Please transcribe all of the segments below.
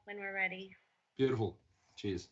when we're ready. Beautiful. Cheers.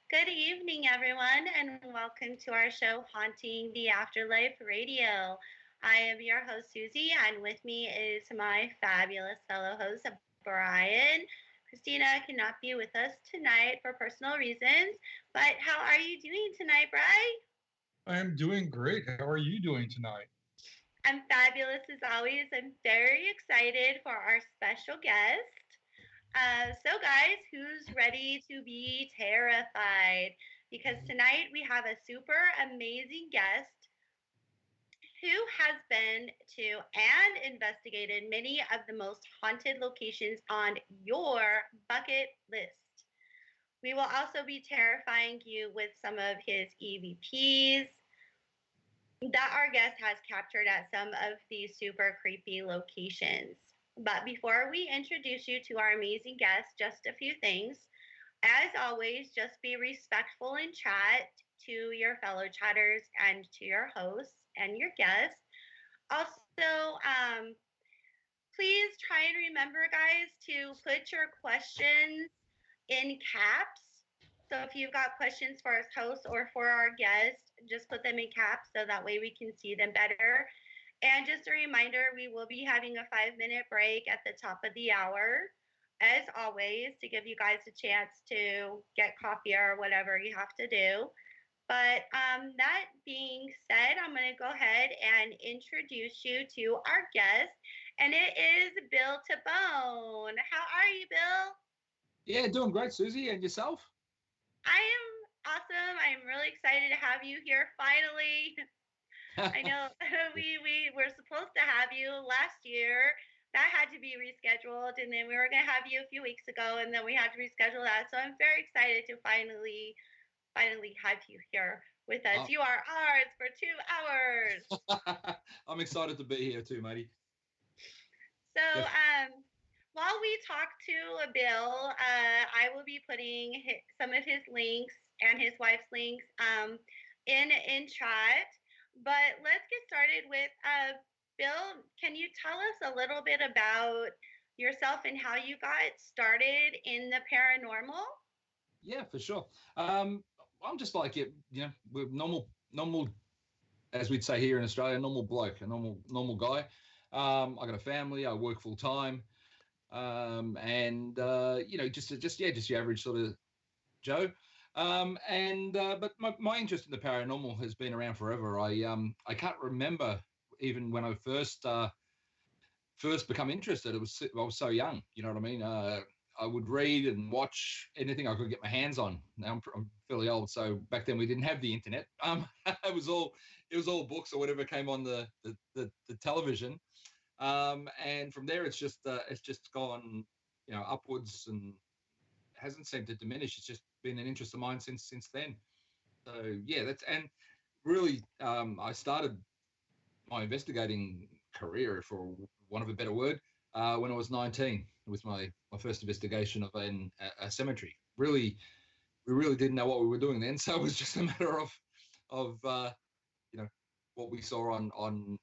Good evening, everyone, and welcome to our show, Haunting the Afterlife Radio. I am your host, Susie, and with me is my fabulous fellow host, Brian. Christina cannot be with us tonight for personal reasons, but how are you doing tonight, Brian? I am doing great. How are you doing tonight? I'm fabulous as always. I'm very excited for our special guest. So, guys, who's ready to be terrified? Because tonight we have a super amazing guest who has been to and investigated many of the most haunted locations on your bucket list. We will also be terrifying you with some of his EVPs that our guest has captured at some of these super creepy locations. But before we introduce you to our amazing guest, just a few things. As always, just be respectful in chat to your fellow chatters and to your hosts and your guests. Also, please try and remember, guys, to put your questions in caps. So if you've got questions for us hosts or for our guests, just put them in caps so that way we can see them better. And just a reminder, we will be having a 5-minute break at the top of the hour. as always, to give you guys a chance to get coffee or whatever you have to do. But that being said, I'm going to go ahead and introduce you to our guest, and it is Bill Tabone. How are you, Bill? Yeah, doing great, Susie. And yourself? I am awesome. I am really excited to have you here finally. I know we were supposed to have you last year. That had to be rescheduled, and then we were going to have you a few weeks ago, and then we had to reschedule that. So I'm very excited to finally have you here with us. Oh. You are ours for 2 hours. I'm excited to be here too, matey. So, while we talk to Bill, I will be putting some of his links and his wife's links in chat. But let's get started with Bill. Can you tell us a little bit about yourself and how you got started in the paranormal? Yeah, for sure. I'm just like it, we're normal, as we'd say here in Australia, normal bloke, a normal guy. I got a family. I work full time, and just your average sort of Joe. But my interest in the paranormal has been around forever. I can't remember even when I first become interested. I was so young. You know what I mean? I would read and watch anything I could get my hands on. Now I'm fairly old, so back then we didn't have the internet. It was all books or whatever came on the television. And from there it's just gone, upwards, and hasn't seemed to diminish. It's just been an interest of mine since then. So yeah, and really I started my investigating career, for want of a better word, when I was 19 with my first investigation of a cemetery. We really didn't know what we were doing then, so it was just a matter of what we saw on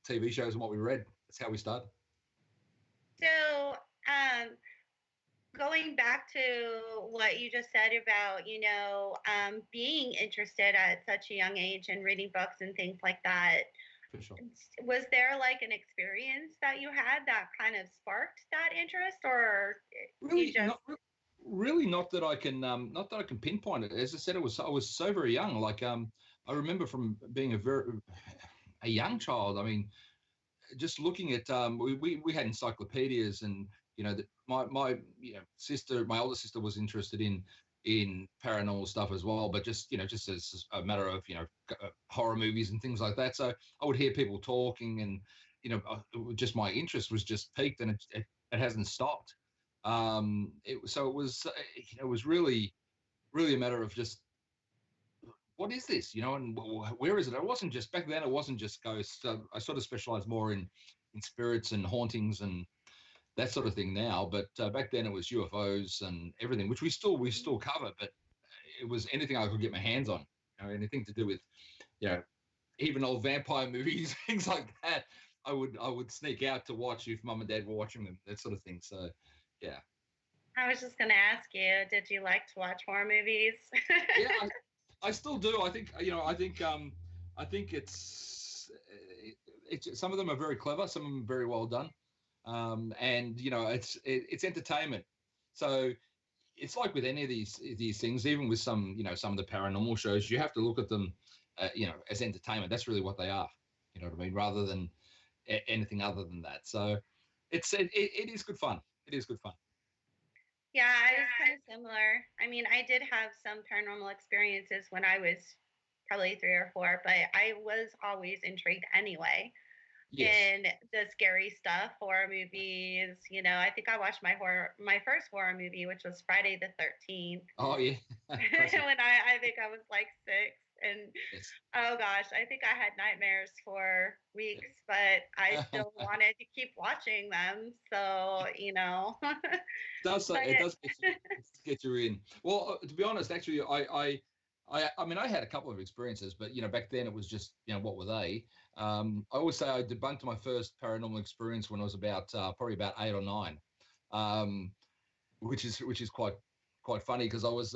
TV shows and what we read. That's how we started. So, going back to what you just said about, being interested at such a young age and reading books and things like that, For sure. was there like an experience that you had that kind of sparked that interest, or Really, you just... not that I can pinpoint it. As I said, I was so very young. Like I remember from being a young child. I mean, just looking at we had encyclopedias, and my sister, my older sister, was interested in paranormal stuff as well, but just as a matter of horror movies and things like that. So I would hear people talking, and just my interest was just peaked, and it hasn't stopped. It was really a matter of just, what is this, and where is it? It wasn't just back then. It wasn't just ghosts. I sort of specialized more in spirits and hauntings and that sort of thing now. But back then it was UFOs and everything, which we still cover. But it was anything I could get my hands on, anything to do with, even old vampire movies, things like that. I would sneak out to watch if mum and dad were watching them, that sort of thing. So, yeah. I was just going to ask you, did you like to watch horror movies? Yeah, I still do. I think it's some of them are very clever, some of them are very well done, and it's entertainment. So it's like with any of these things, even with some of the paranormal shows, you have to look at them, as entertainment. That's really what they are. You know what I mean? Rather than anything other than that. So it is good fun. It is good fun. Yeah, I was kind of similar. I mean, I did have some paranormal experiences when I was probably 3 or 4, but I was always intrigued anyway. Yes. In the scary stuff, horror movies. I think I watched my first horror movie, which was Friday the 13th. Oh yeah. When I think I was like 6, and yes. Oh gosh, I think I had nightmares for weeks, but I still wanted to keep watching them. So, It does get you in. Well, to be honest, actually, I mean, I had a couple of experiences, but back then it was just, what were they? I always say I debunked my first paranormal experience when I was about probably about 8 or 9, which is quite funny, because I was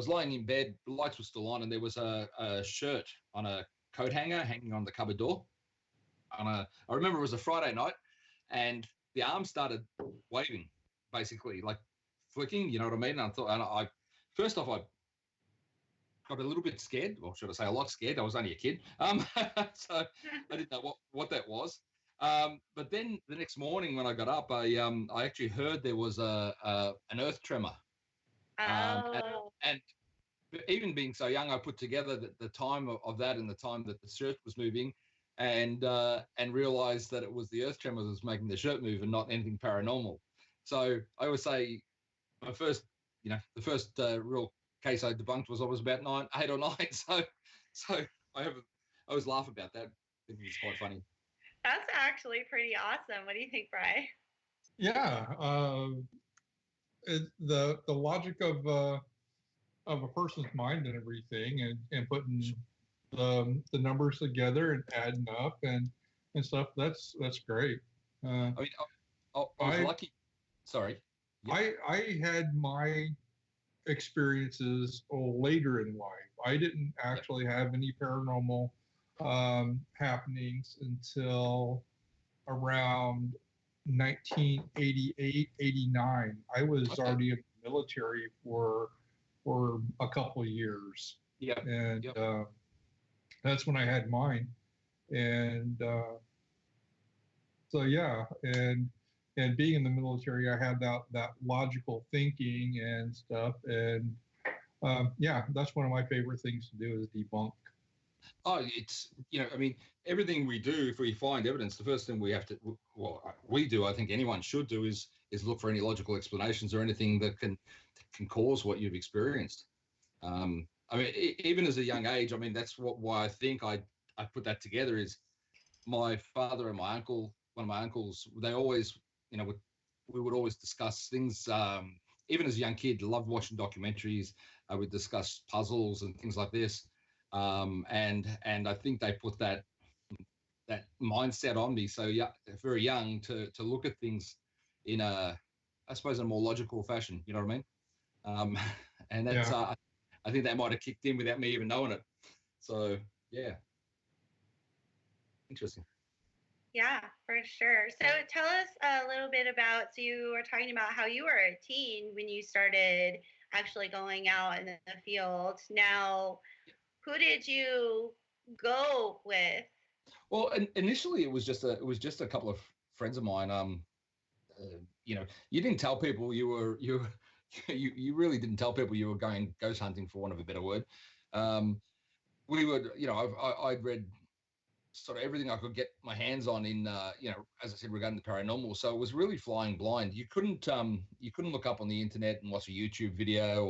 lying in bed, the lights were still on, and there was a shirt on a coat hanger hanging on the cupboard door. I remember it was a Friday night, and the arm started waving. basically, like flicking. You know what I mean? And I first off, I got a little bit scared, or should I say, a lot scared. I was only a kid, so I didn't know what that was. But then the next morning when I got up, I actually heard there was an earth tremor, Oh. and even being so young, I put together the time of that and the time that the shirt was moving, and realized that it was the earth tremor that was making the shirt move and not anything paranormal. So I always say my first, the first real case I debunked was I was about 8 or 9. So I always laugh about that. I think it's quite funny. That's actually pretty awesome. What do you think, Bri? Yeah, the logic of a person's mind and everything, and putting the numbers together and adding up and stuff. That's great. I mean, I was lucky. Sorry. Yep. I had my experiences later in life. I didn't actually have any paranormal happenings until around 1988, 89. I was already in the military for a couple of years. Yeah. And that's when I had mine. And so, yeah. And being in the military, I had that logical thinking and stuff. And that's one of my favorite things to do is debunk. Oh, it's, I mean, everything we do, if we find evidence, the first thing we have to, we do, I think anyone should do is look for any logical explanations or anything that can cause what you've experienced. I mean, even as a young age, I mean, that's why I think I put that together is my father and my uncle, one of my uncles, they always, we would always discuss things, even as a young kid, loved watching documentaries. I would discuss puzzles and things like this. And I think they put that mindset on me. So yeah, very young to look at things in I suppose, a more logical fashion. You know what I mean? And that's, I think that might have kicked in without me even knowing it. So yeah, interesting. Yeah, for sure. So tell us a little bit about, so you were talking about how you were a teen when you started actually going out in the field. Now, who did you go with? Well, initially it was just a couple of friends of mine. You didn't tell people you really didn't tell people you were going ghost hunting, for want of a better word. We would, I'd read sort of everything I could get my hands on in, as I said, regarding the paranormal. So it was really flying blind. You couldn't look up on the internet and watch a YouTube video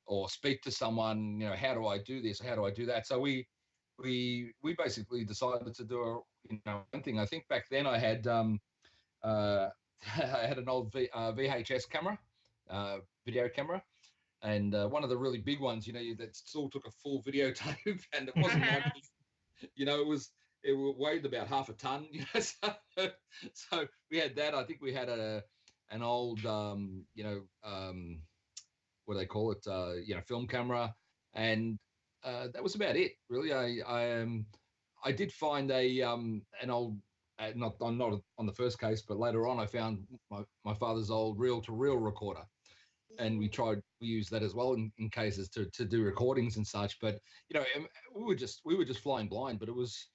or speak to someone, how do I do this? How do I do that? So we basically decided to do one thing. I think back then I had, I had an old VHS camera, video camera. And one of the really big ones, that still took a full videotape, and it wasn't like, it weighed about half a ton, so we had that. I think we had an old, what do they call it, film camera, and that was about it, really. I did find an old, not on the first case, but later on I found my father's old reel-to-reel recorder. And we used that as well in cases to do recordings and such. But we were just flying blind. But it was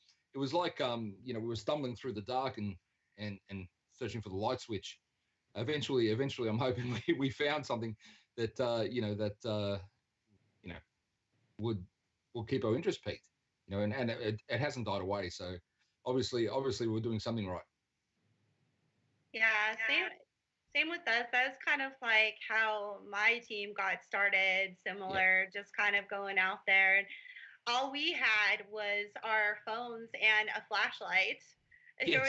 like we were stumbling through the dark and searching for the light switch. Eventually, I'm hoping we found something that will keep our interest peaked. And it hasn't died away. So obviously we're doing something right. Yeah, same with us. That's kind of like how my team got started, similar, just kind of going out there. And all we had was our phones and a flashlight. Yes.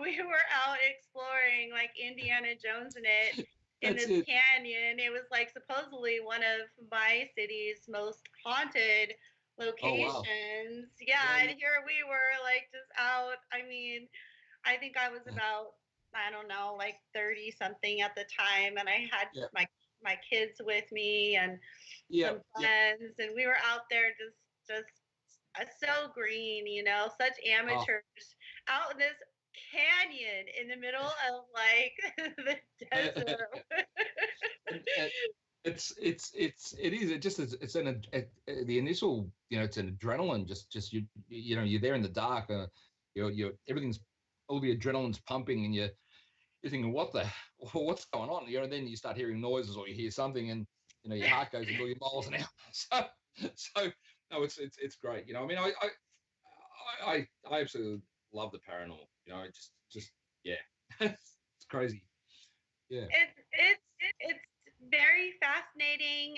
We were out exploring like Indiana Jones in this canyon. It was like supposedly one of my city's most haunted locations. Oh, wow. Yeah, and here we were like just out. I mean, I think I was about, I don't know, like 30 something at the time. And I had my kids with me and some friends, and we were out there just so green, such amateurs out in this canyon in the middle of like the desert. It is. It just is. It's the initial. It's an adrenaline. Just you're there in the dark. You're everything's all the adrenaline's pumping, and you're thinking, what's going on? And then you start hearing noises, or you hear something, and your heart goes a million miles an hour. So no, it's great. I mean, I absolutely love the paranormal. Just yeah, it's crazy. Yeah. It's very fascinating.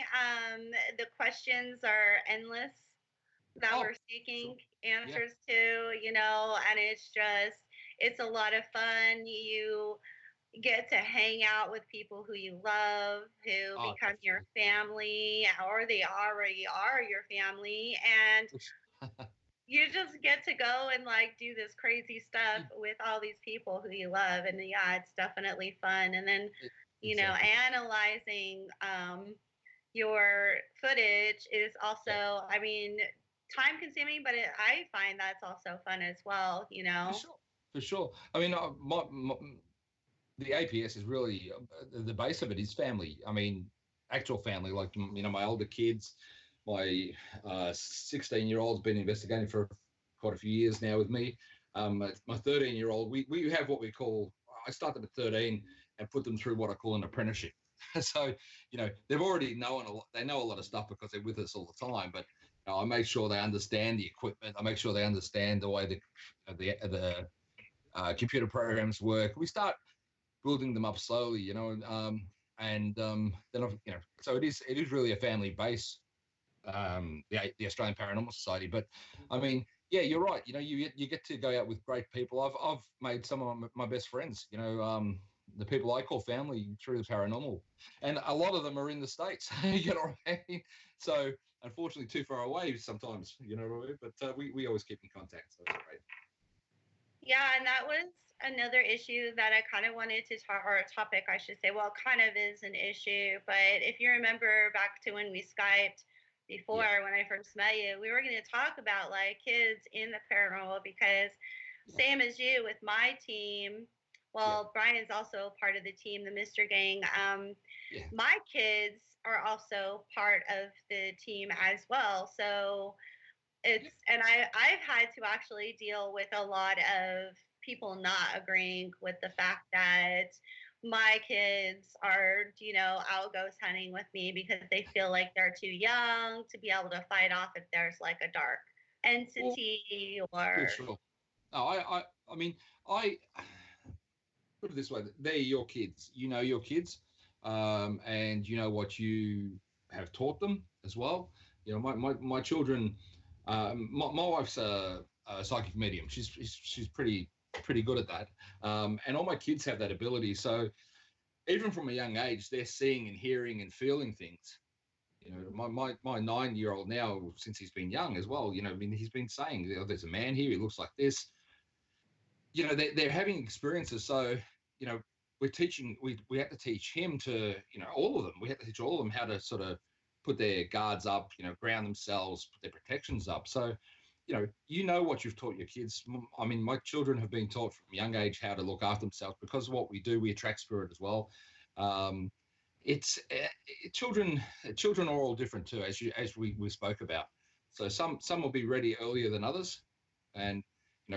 The questions are endless that we're seeking answers to, and it's a lot of fun. You get to hang out with people who you love, who become your family, or they already are your family, and you just get to go and like do this crazy stuff with all these people who you love. And yeah, it's definitely fun. And then analyzing your footage is also, I mean, time consuming, but I find that's also fun as well. For sure. I mean, the APS is really the base of it is family. I mean, actual family, like my older kids. My 16-year-old's been investigating for quite a few years now with me. My 13-year-old, we have what we call, I start them at 13 and put them through what I call an apprenticeship. So, they've already they know a lot of stuff because they're with us all the time, but I make sure they understand the equipment. I make sure they understand the way the computer programs work. We start building them up slowly, and then, so it is really a family base. The Australian Paranormal Society, but I mean, yeah, you're right. You get to go out with great people. I've made some of my best friends. The people I call family through the paranormal, and a lot of them are in the States. You know what I mean? So unfortunately, too far away sometimes. You know what I mean? But we always keep in contact. So that's great. Yeah, and that was another issue that I kind of wanted to talk, or a topic, I should say. Well, it kind of is an issue, but if you remember back to when we Skyped before, when I first met you, we were going to talk about like kids in the paranormal, because same as you with my team, well, Brian's also part of the team, the Mr. Gang. My kids are also part of the team as well. So and I've had to actually deal with a lot of people not agreeing with the fact that my kids are, out ghost hunting with me because they feel like they're too young to be able to fight off if there's like a dark entity or. Sure. No, I mean, I put it this way: they're your kids. You know your kids, and you know what you have taught them as well. My children. My wife's a psychic medium. She's pretty good at that, and all my kids have that ability. So even from a young age, they're seeing and hearing and feeling things. My 9-year-old now, since he's been young as well. I mean, he's been saying, "There's a man here. He looks like this." They're having experiences. So we're teaching. We have to teach him to, all of them. We have to teach all of them how to sort of put their guards up, ground themselves, put their protections up. So, what you've taught your kids. I mean, my children have been taught from a young age how to look after themselves, because of what we do. We attract spirit as well. It's children are all different too, as we spoke about. So some will be ready earlier than others, and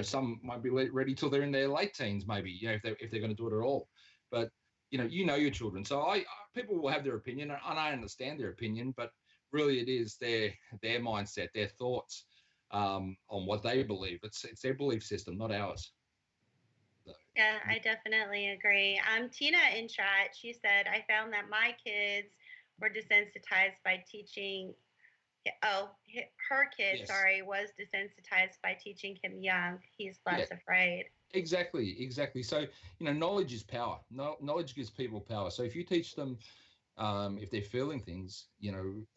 some might be ready till they're in their late teens, maybe. If they're going to do it at all. But your children. So people will have their opinion, and I understand their opinion, but really it is their mindset, their thoughts on what they believe. It's their belief system, not ours. So. Yeah, I definitely agree. Tina in chat, she said, I found that my kids were desensitized by teaching. Her kid, was desensitized by teaching him young. He's less afraid. Exactly. So, knowledge is power. Knowledge gives people power. So if you teach them, if they're feeling things,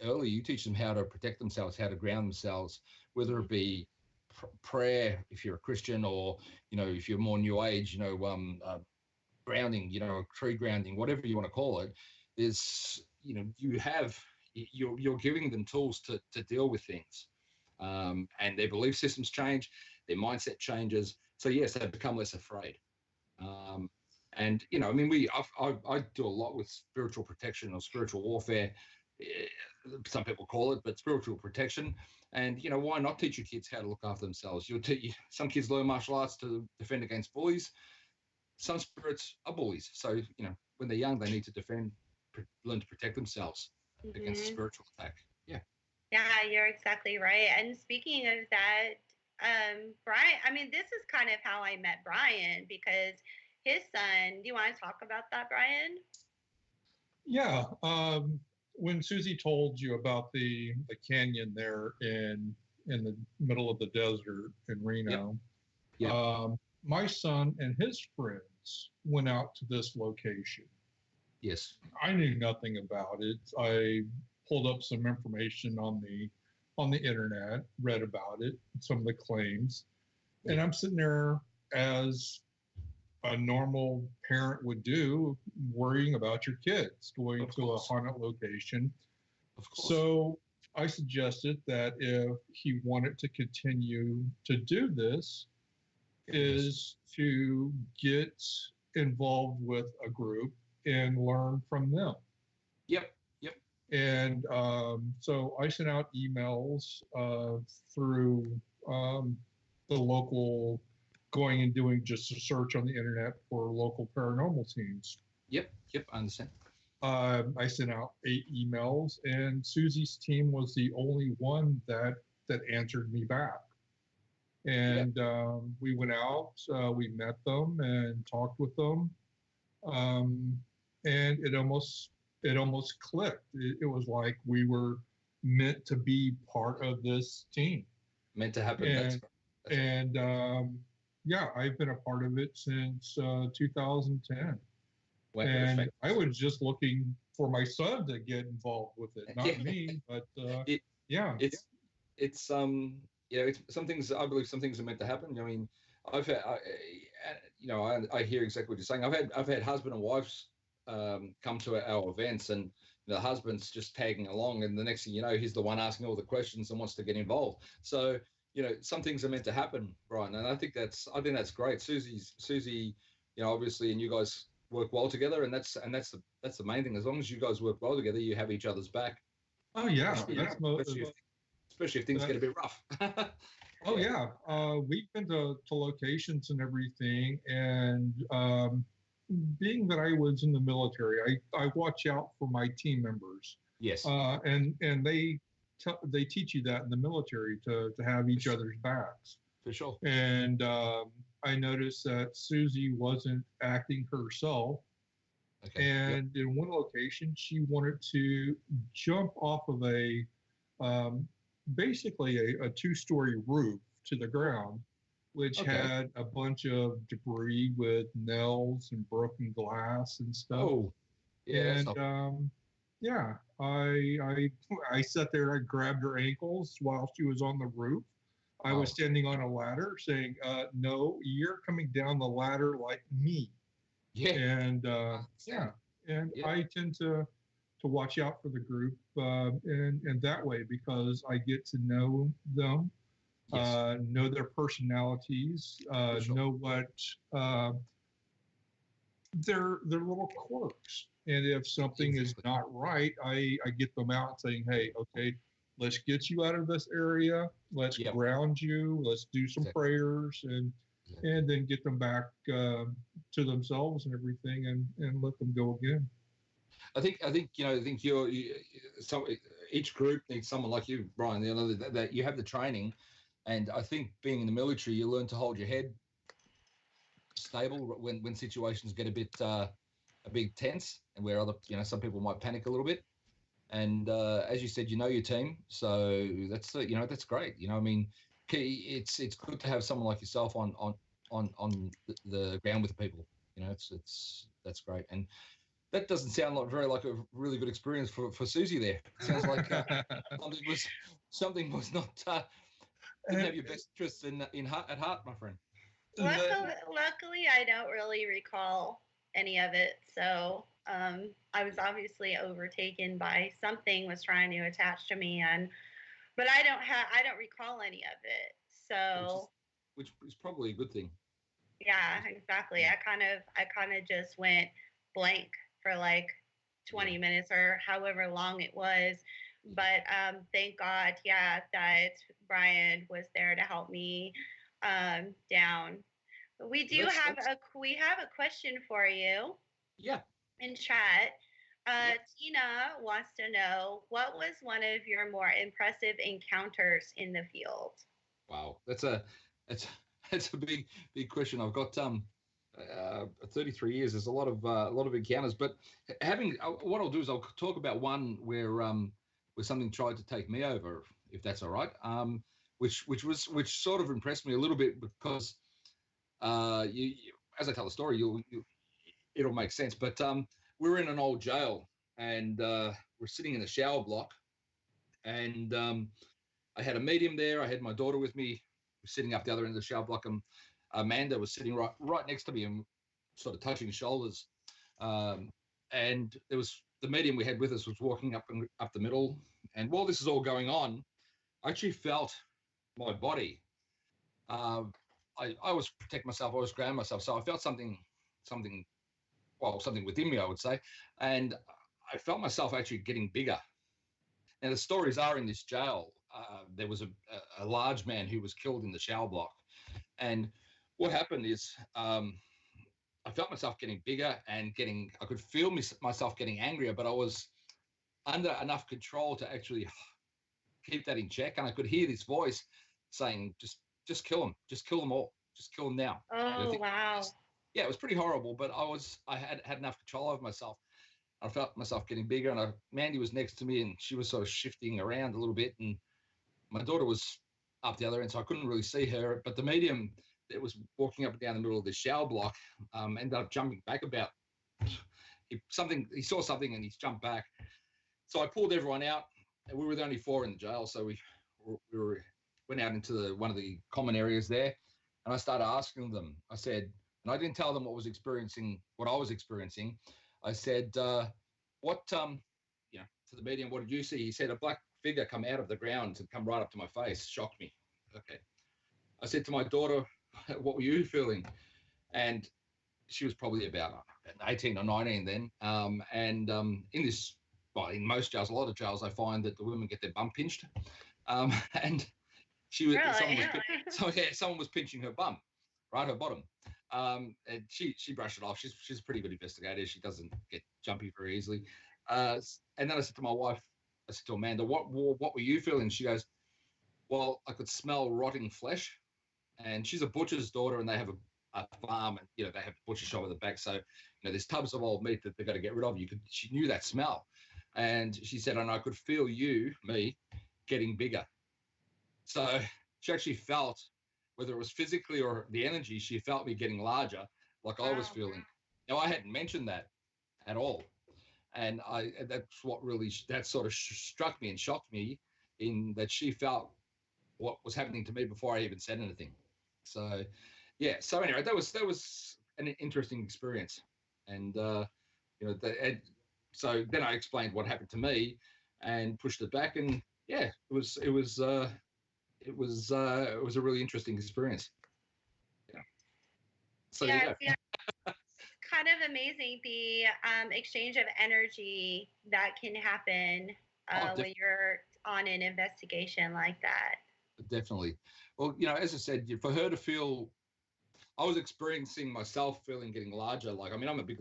early, you teach them how to protect themselves, how to ground themselves, whether it be prayer, if you're a Christian, or, if you're more new age, grounding, tree grounding, whatever you want to call it, is, you're giving them tools to deal with things. And their belief systems change, their mindset changes, So yes, they become less afraid. And you know, I mean, I do a lot with spiritual protection or spiritual warfare. Some people call it, but spiritual protection. And you know, why not teach your kids how to look after themselves? Some kids learn martial arts to defend against bullies. Some spirits are bullies, so you know, when they're young, they need to learn to protect themselves against spiritual attack. Yeah. Yeah, you're exactly right. And speaking of that, Brian, I mean, this is kind of how I met Brian because his son, do you want to talk about that, Brian? Yeah. When Susie told you about the canyon there in the middle of the desert in Reno, Yep. my son and his friends went out to this location. Yes. I knew nothing about it. I pulled up some information on the internet, read about it, some of the claims, and I'm sitting there as a normal parent would do, worrying about your kids going to a haunted location. Of course. So I suggested that if he wanted to continue to do this, is to get involved with a group and learn from them. Yep. And so I sent out emails through the local, going and doing just a search on the internet for local paranormal teams. Yep, I understand. I sent out 8 emails, and Susie's team was the only one that answered me back. And we went out, we met them and talked with them, and it almost clicked. It was like we were meant to be part of this team. Meant to happen. And yeah, I've been a part of it since 2010. Well, and I was just looking for my son to get involved with it, not me. But it's some things. I believe some things are meant to happen. I mean, I've had, I hear exactly what you're saying. I've had husband and wives come to our events, and the husband's just tagging along, and the next thing you know, he's the one asking all the questions and wants to get involved. So you know, some things are meant to happen, Brian, and I think that's great. Susie, you know, obviously, and you guys work well together, and that's the main thing. As long as you guys work well together, you have each other's back. Oh yeah, especially if things get a bit rough. Oh yeah, we've been to locations and everything, and being that I was in the military, I watch out for my team members. Yes. And they teach you that in the military to have each other's backs. For sure. And I noticed that Susie wasn't acting herself. Okay. And in one location, she wanted to jump off of a basically a 2-story roof to the ground, which had a bunch of debris with nails and broken glass and stuff. Oh, yeah. And yeah, I sat there, I grabbed her ankles while she was on the roof. I was standing on a ladder saying, no, you're coming down the ladder like me. Yeah. And I tend to watch out for the group and that way, because I get to know them, know their personalities, know what their little quirks. And if something is not right, I get them out saying, hey, okay, let's get you out of this area. Let's ground you. Let's do some prayers and then get them back to themselves and everything, and let them go again. I think each group needs someone like you, Brian. You know that you have the training, and I think being in the military, you learn to hold your head stable when situations get a bit tense, and where some people might panic a little bit. And as you said, you know your team, so that's that's great. You know, I mean, it's good to have someone like yourself on the ground with the people. You know, that's great. And that doesn't sound like a really good experience for Susie there. It sounds like something was not didn't have your best interests at heart, my friend. Luckily, I don't really recall any of it. So I was obviously overtaken by something was trying to attach to me, but I don't recall any of it. So which is probably a good thing. Yeah, exactly. I kind of just went blank for like 20 minutes or however long it was. But thank God, yeah, that Brian was there to help me down. We do have That's a question for you yeah. in chat. Yeah. Tina wants to know, what was one of your more impressive encounters in the field? Wow, that's that's a big question. I've got 33 years. There's a lot of encounters, but having what I'll do is I'll talk about one where something tried to take me over, if that's all right. Which sort of impressed me a little bit because as I tell the story, it'll make sense. But we were in an old jail, and we're sitting in the shower block, and I had a medium there. I had my daughter with me, sitting up the other end of the shower block, and Amanda was sitting right next to me and sort of touching shoulders. And there was the medium we had with us was walking up the middle. And while this is all going on, I actually felt my body. Um, I always protect myself. I always ground myself. So I felt something, something within me, I would say, and I felt myself actually getting bigger. Now, the stories are in this jail, there was a large man who was killed in the shower block. And what happened is I felt myself getting bigger and I could feel myself getting angrier, but I was under enough control to actually keep that in check. And I could hear this voice saying, just kill them, just kill them all, just kill them now. Oh, wow. Yeah, it was pretty horrible, but I had enough control over myself. I felt myself getting bigger, and Mandy was next to me, and she was sort of shifting around a little bit, and my daughter was up the other end, so I couldn't really see her. But the medium that was walking up and down the middle of the shower block ended up jumping back about. He saw something, and he's jumped back. So I pulled everyone out, and we were the only 4 in the jail, so we went out into one of the common areas there, and I started asking them. I said, and I didn't tell them what I was experiencing. I said, what, to the medium, what did you see? He said, a black figure come out of the ground and come right up to my face. Shocked me. Okay. I said to my daughter, what were you feeling? And she was probably about 18 or 19 then. In most jails, a lot of jails, I find that the women get their bum pinched. And someone was pinching her bum, right, her bottom. And she brushed it off. She's a pretty good investigator. She doesn't get jumpy very easily. And then I said to my wife, I said to Amanda, what were you feeling? She goes, well, I could smell rotting flesh. And she's a butcher's daughter, and they have a farm, and they have a butcher shop at the back. So there's tubs of old meat that they've got to get rid of. She knew that smell, and she said, and I could feel me getting bigger. So she actually felt, whether it was physically or the energy, she felt me getting larger, like I was feeling. Now, I hadn't mentioned that at all. And that sort of struck me and shocked me, in that she felt what was happening to me before I even said anything. So, yeah. So anyway, that was an interesting experience. And, so then I explained what happened to me and pushed it back. And yeah, it was a really interesting experience. Yeah. So yeah, kind of amazing the exchange of energy that can happen when you're on an investigation like that. Definitely. Well, as I said, for her to feel, I was experiencing myself feeling getting larger. Like, I mean, I'm a big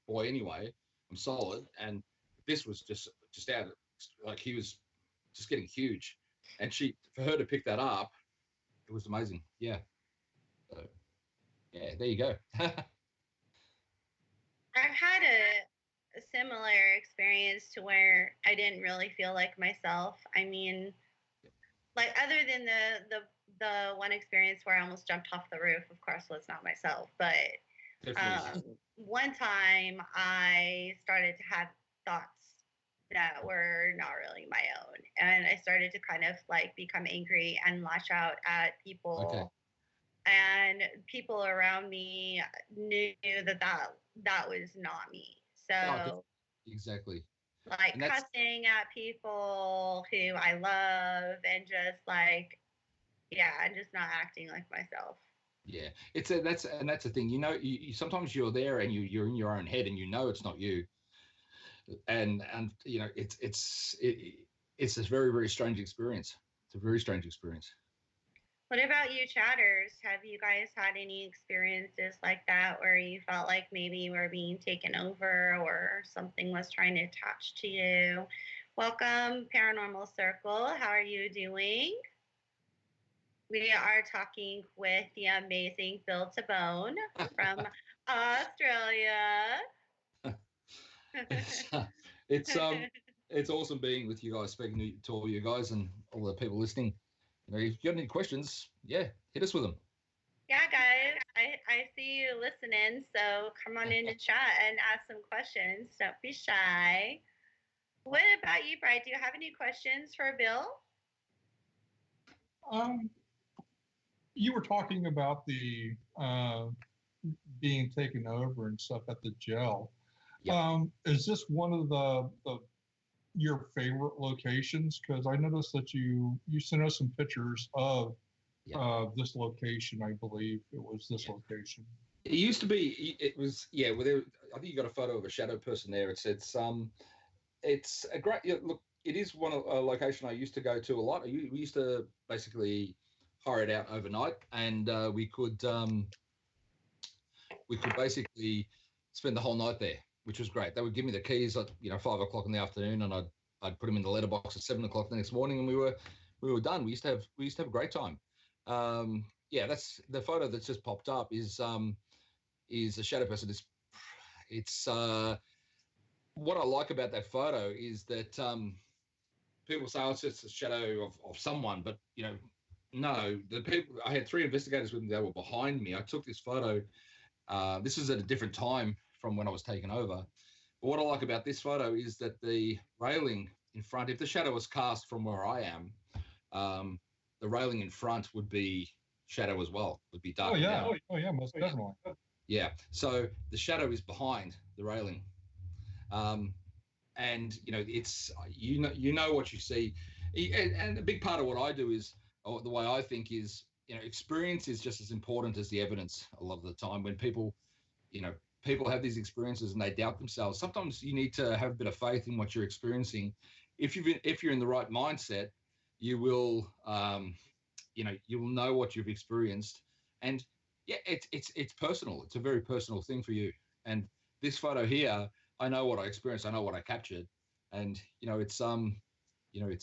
boy anyway. I'm solid, and this was just out. Like, he was just getting huge, and for her to pick that up, it was amazing. Yeah. So, yeah, there you go. I've had a similar experience to where I didn't really feel like myself. I mean, like, other than the one experience where I almost jumped off the roof, of course, was not myself. But one time I started to have thoughts that were not really my own, and I started to kind of like become angry and lash out at people. Okay. And people around me knew that was not me. So exactly. like cussing at people who I love, and just like, yeah, and just not acting like myself. Yeah, that's the thing. You sometimes you're there and you're in your own head and it's not you, and it's this very very strange experience. It's a very strange experience. What about you, chatters? Have you guys had any experiences like that where you felt like maybe you were being taken over or something was trying to attach to you? Welcome, Paranormal Circle. How are you doing? We are talking with the amazing Bill Tabone from Australia. it's it's awesome being with you guys, speaking to all you guys and all the people listening. If you got any questions, yeah, hit us with them. Yeah, guys, I see you listening, so come on in to chat and ask some questions. Don't be shy. What about you, Bride? Do you have any questions for Bill? You were talking about the being taken over and stuff at the jail. Yeah. Is this one of the your favorite locations? Because I noticed that you sent us some pictures of this location. I believe it was this location. It used to be. It was Well, I think you got a photo of a shadow person there. It's a great look. It is a location I used to go to a lot. We used to basically hire it out overnight, and we could basically spend the whole night there, which was great. They would give me the keys at 5 o'clock in the afternoon, and I'd put them in the letterbox at 7 o'clock the next morning, and we were done. We used to have a great time. That's the photo that's just popped up is a shadow person. It's what I like about that photo is that people say, "Oh, it's just a shadow of someone," but no. The people, I had 3 investigators with me. They were behind me. I took this photo. This was at a different time from when I was taken over. But what I like about this photo is that the railing in front, if the shadow was cast from where I am, the railing in front would be shadow as well. Would be dark. Oh yeah, most definitely. Yeah. So the shadow is behind the railing. And it's what you see, and a big part of what I do is, or the way I think is, experience is just as important as the evidence. A lot of the time, when people have these experiences and they doubt themselves, sometimes you need to have a bit of faith in what you're experiencing. If you're in the right mindset, you will you will know what you've experienced, and it's personal. It's a very personal thing for you. And this photo here, I know what I experienced. I know what I captured, and it's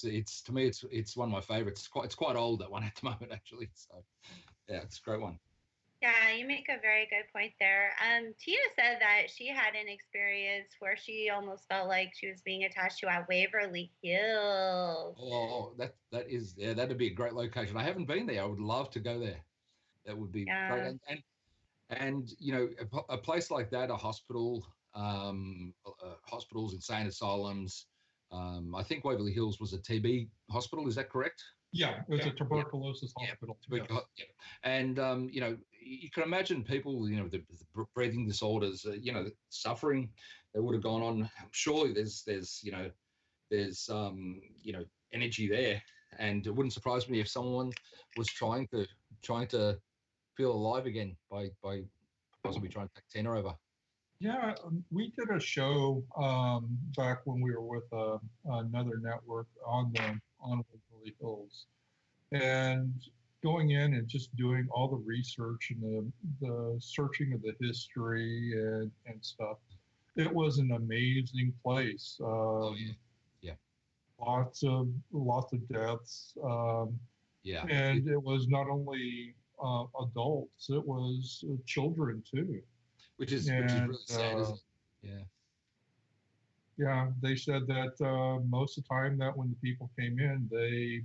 it's to me it's one of my favorites. It's quite old, that one, at the moment, actually. So yeah, it's a great one. Yeah, you make a very good point there. Tia said that she had an experience where she almost felt like she was being attached to at Waverly Hills. Oh, that'd be a great location. I haven't been there. I would love to go there. That would be great. And a place like that, a hospital, hospitals, insane asylums. I think Waverly Hills was a TB hospital. Is that correct? Yeah, it was a tuberculosis hospital. Yeah. And you can imagine people, the breathing disorders, suffering that would have gone on. Surely there's energy there, and it wouldn't surprise me if someone was trying to feel alive again by possibly trying to take Tina over. Yeah, we did a show back when we were with another network on Waverly Hills, and going in and just doing all the research and the searching of the history and stuff. It was an amazing place. Yeah. Lots of deaths. And it was not only adults; it was children too. Which is really sad, isn't it? Yeah. Yeah, they said that most of the time that when the people came in, they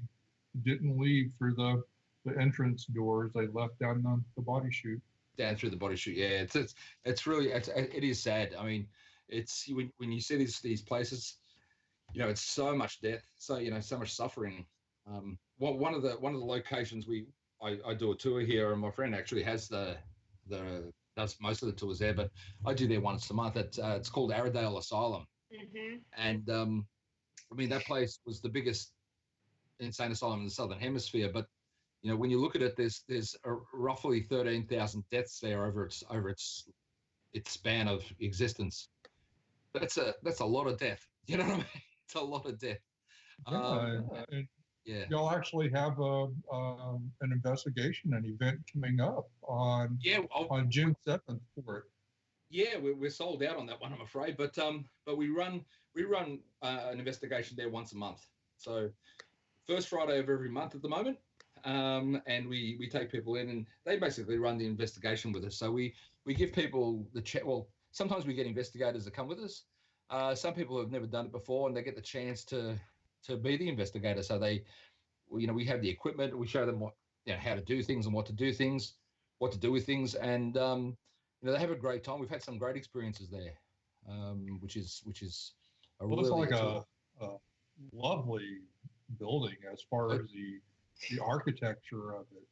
didn't leave through the entrance doors. They left down the body chute. Down through the body chute. Yeah, it's really it is sad. I mean, it's when you see these places, it's so much death, so so much suffering. One of the locations I do a tour here, and my friend actually has does most of the tours there, but I do there once a month. It's called Arradale Asylum. Mm-hmm. And I mean, that place was the biggest insane asylum in the Southern Hemisphere, but when you look at it, there's roughly 13,000 deaths there over its span of existence. That's a lot of death. You know what I mean? It's a lot of death. Yeah, y'all actually have an investigation, an event coming up on June 7th for it. Yeah, we're sold out on that one, I'm afraid. But we run an investigation there once a month. So first Friday of every month at the moment, and we take people in, and they basically run the investigation with us. So we give people the chat. Well, sometimes we get investigators that come with us. Some people have never done it before, and they get the chance to be the investigator. So we have the equipment. We show them how to do things and what to do with things, and they have a great time. We've had some great experiences there, which is a it's like a lovely building as far as the architecture of it.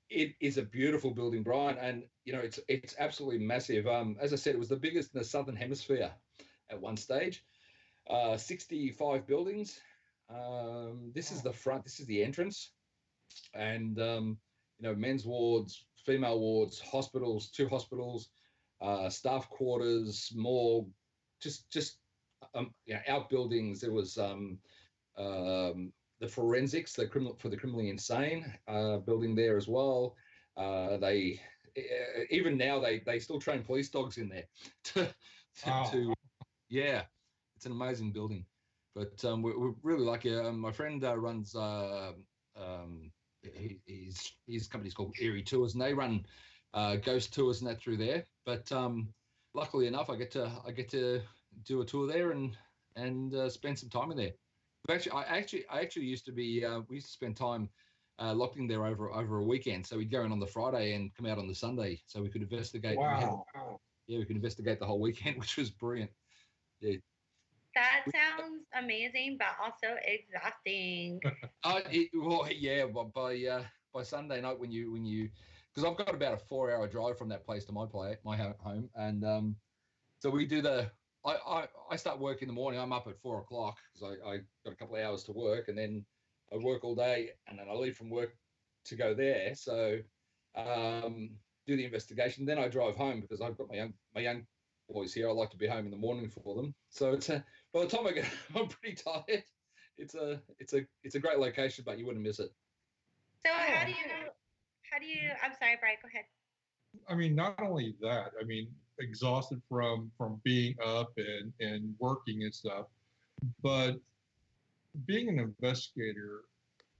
It is a beautiful building, Brian, and it's absolutely massive. As I said, it was the biggest in the Southern Hemisphere at one stage. 65 buildings. This is the front. This is the entrance, and men's wards, female wards, hospitals, 2 hospitals, staff quarters, morgue, just outbuildings. There was the forensics, for the criminally insane building there as well. They even now they still train police dogs in there. It's an amazing building. But we're really lucky. My friend runs his company's called Eerie Tours, and they run ghost tours and that through there. But luckily enough, I get to do a tour there and spend some time in there. I actually used to be we used to spend time locked in there over a weekend. So we'd go in on the Friday and come out on the Sunday, so we could investigate. Wow. We could investigate the whole weekend, which was brilliant. Yeah. That sounds amazing, but also exhausting. By Sunday night when you, because I've got about a 4-hour drive from that place to my home, and so we do I start work in the morning. I'm up at 4 o'clock because I got a couple of hours to work, and then I work all day, and then I leave from work to go there. So do the investigation. Then I drive home because I've got my young boys here. I like to be home in the morning for them. So it's by the time I get home, I'm pretty tired. It's a great location, but you wouldn't miss it. So how do you? I'm sorry, Brian. Go ahead. I mean, not only that. I mean, exhausted from being up and working and stuff, but being an investigator,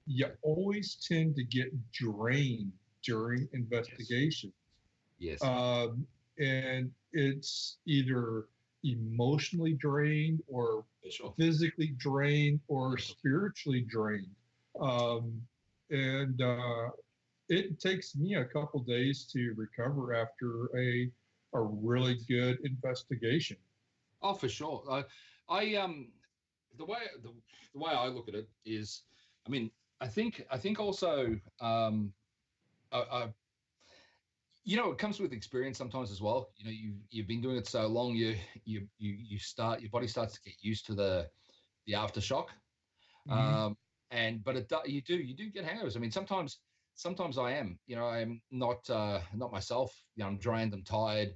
you always tend to get drained during investigations. Yes. And it's either emotionally drained or physically drained or spiritually drained. It takes me a couple days to recover after a really good investigation. Oh, for sure. The way I look at it is, I mean, I think also, it comes with experience sometimes as well. You've been doing it so long, your body starts to get used to the aftershock. Mm-hmm. But you do get hangovers. I mean, sometimes I am, I am not myself. I'm drained, I'm tired.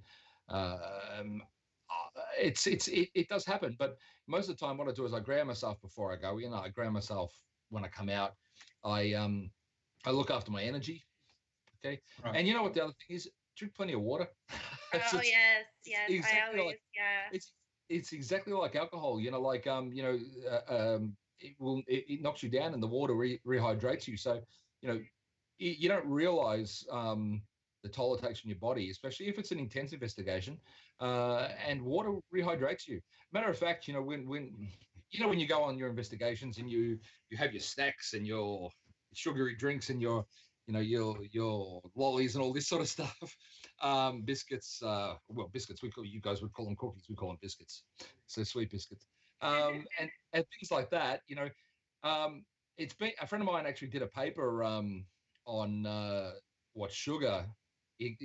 It does happen, but most of the time what I do is I ground myself before I go in. I ground myself when I come out. I look after my energy. Okay. Right. And you know what the other thing is? Drink plenty of water. Yes. Exactly, I always, It's exactly like alcohol, it knocks you down and the water rehydrates you. So, you don't realize the toll it takes on your body, especially if it's an intense investigation, and water rehydrates you. Matter of fact, when you go on your investigations and you have your snacks and your sugary drinks and your lollies and all this sort of stuff, biscuits, biscuits, you guys would call them cookies, we call them biscuits, so sweet biscuits, and things like that. It's been, a friend of mine actually did a paper on what sugar. I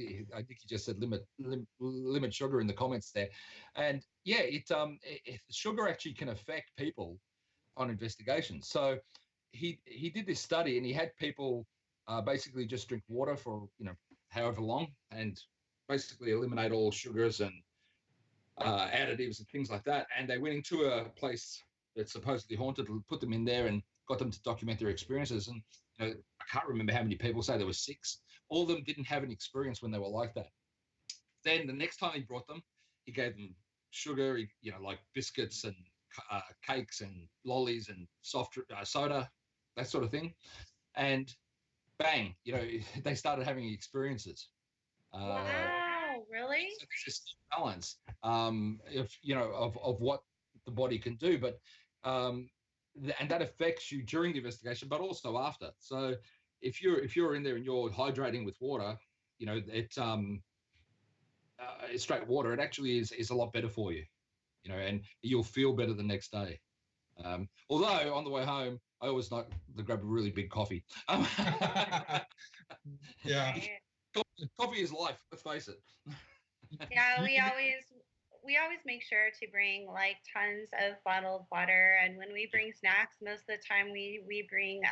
think he just said limit sugar in the comments there, and sugar actually can affect people on investigations. So he did this study and he had people basically just drink water for however long, and basically eliminate all sugars and additives and things like that. And they went into a place that's supposedly haunted, put them in there, and got them to document their experiences. And I can't remember how many people say there were 6. All of them didn't have an experience when they were like that. Then the next time he brought them, he gave them sugar, like biscuits and cakes and lollies and soft soda, that sort of thing. And bang, they started having experiences. Wow, really? So there's this balance, of what the body can do, but and that affects you during the investigation, but also after. So if you're in there and you're hydrating with water, it's straight water. It actually is a lot better for you, and you'll feel better the next day. Although on the way home, I always like to grab a really big coffee. Yeah. Coffee is life. Let's face it. Yeah, we always make sure to bring like tons of bottled water, and when we bring snacks, most of the time we bring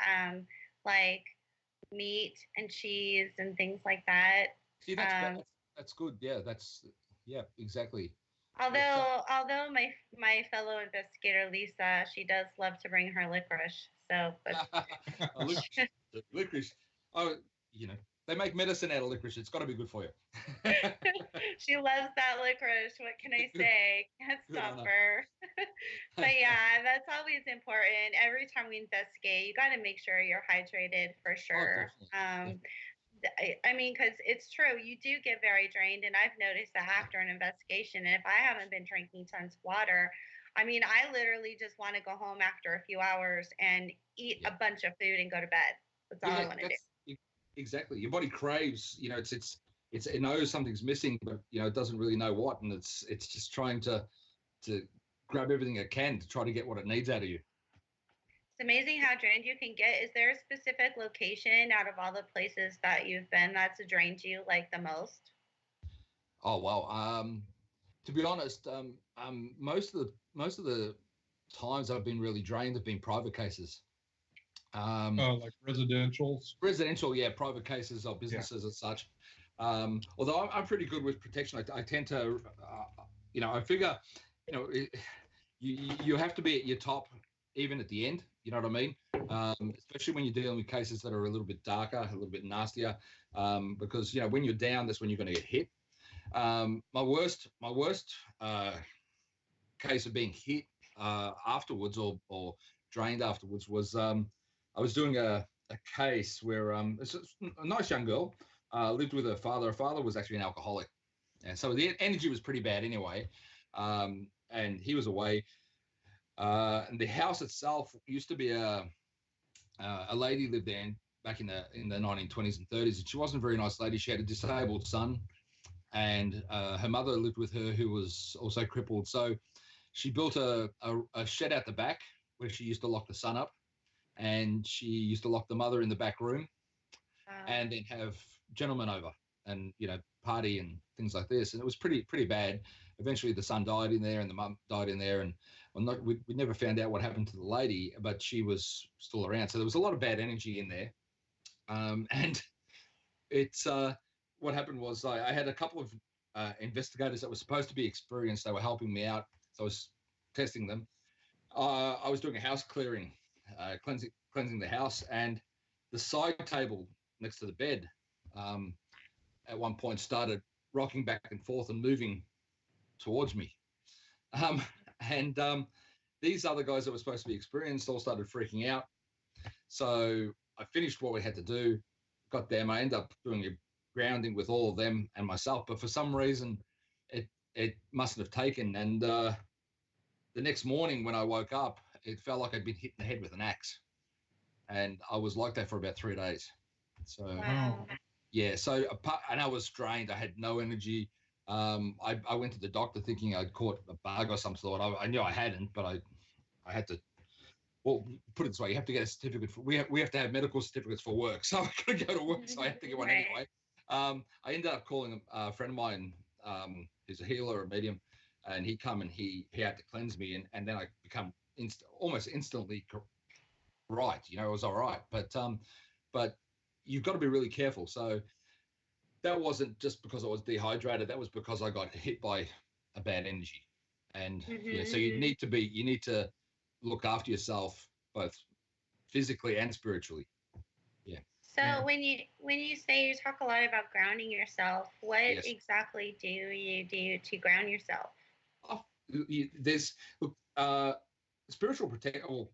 like meat and cheese and things like that. See, that's good. Yeah, exactly. Although my fellow investigator Lisa, she does love to bring her licorice. So, but licorice. Oh, they make medicine out of licorice. It's got to be good for you. she loves that licorice. What can I say? Can't stop her. But yeah, that's always important. Every time we investigate, you got to make sure you're hydrated for sure. I mean, because it's true, you do get very drained, and I've noticed that after an investigation, if I haven't been drinking tons of water, I mean, I literally just want to go home after a few hours and eat a bunch of food and go to bed. That's all I want to do. Exactly. Your body craves, it knows something's missing, but it doesn't really know what, and it's just trying to grab everything it can to try to get what it needs out of you. It's amazing how drained you can get. Is there a specific location out of all the places that you've been that's drained you like the most? Oh wow. To be honest, most of the times I've been really drained have been private cases. Like residential, yeah, private cases or businesses and such. Although I'm pretty good with protection, I tend to, I figure, you have to be at your top even at the end. You know what I mean? Especially when you're dealing with cases that are a little bit darker, a little bit nastier, because when you're down, that's when you're going to get hit. My worst case of being hit afterwards or drained afterwards was I was doing a case where it's a nice young girl lived with her father. Her father was actually an alcoholic, and so the energy was pretty bad anyway. And he was away. And the house itself used to be a lady lived there back in the 1920s and 30s, and she wasn't a very nice lady. She had a disabled son, and her mother lived with her, who was also crippled. So she built a shed out the back where she used to lock the son up, and she used to lock the mother in the back room, and then have gentlemen over and party and things like this. And it was pretty bad. Eventually, the son died in there, and the mum died in there, and we never found out what happened to the lady, but she was still around. So there was a lot of bad energy in there. And it's what happened was I had a couple of investigators that were supposed to be experienced. They were helping me out, so I was testing them. I was doing a house clearing, cleansing the house, and the side table next to the bed at one point started rocking back and forth and moving towards me. And these other guys that were supposed to be experienced all started freaking out. So I finished what we had to do, got them. I ended up doing a grounding with all of them and myself, but for some reason it mustn't have taken. And the next morning when I woke up, it felt like I'd been hit in the head with an axe. And I was like that for about 3 days. So, Wow. Yeah. So, and I was drained. I had no energy. I went to the doctor thinking I'd caught a bug or some sort. I knew I hadn't, but I had to. Well, put it this way: you have to get a certificate. We have to have medical certificates for work, so I couldn't go to work, so I had to get one anyway. I ended up calling a friend of mine, who's a healer, a medium, and he come and he had to cleanse me, and then I become almost instantly right. It was all right, but you've got to be really careful. So that wasn't just because I was dehydrated. That was because I got hit by a bad energy. And so you need to look after yourself both physically and spiritually. Yeah. So when you say, you talk a lot about grounding yourself, what exactly do you do to ground yourself? There's spiritual protection.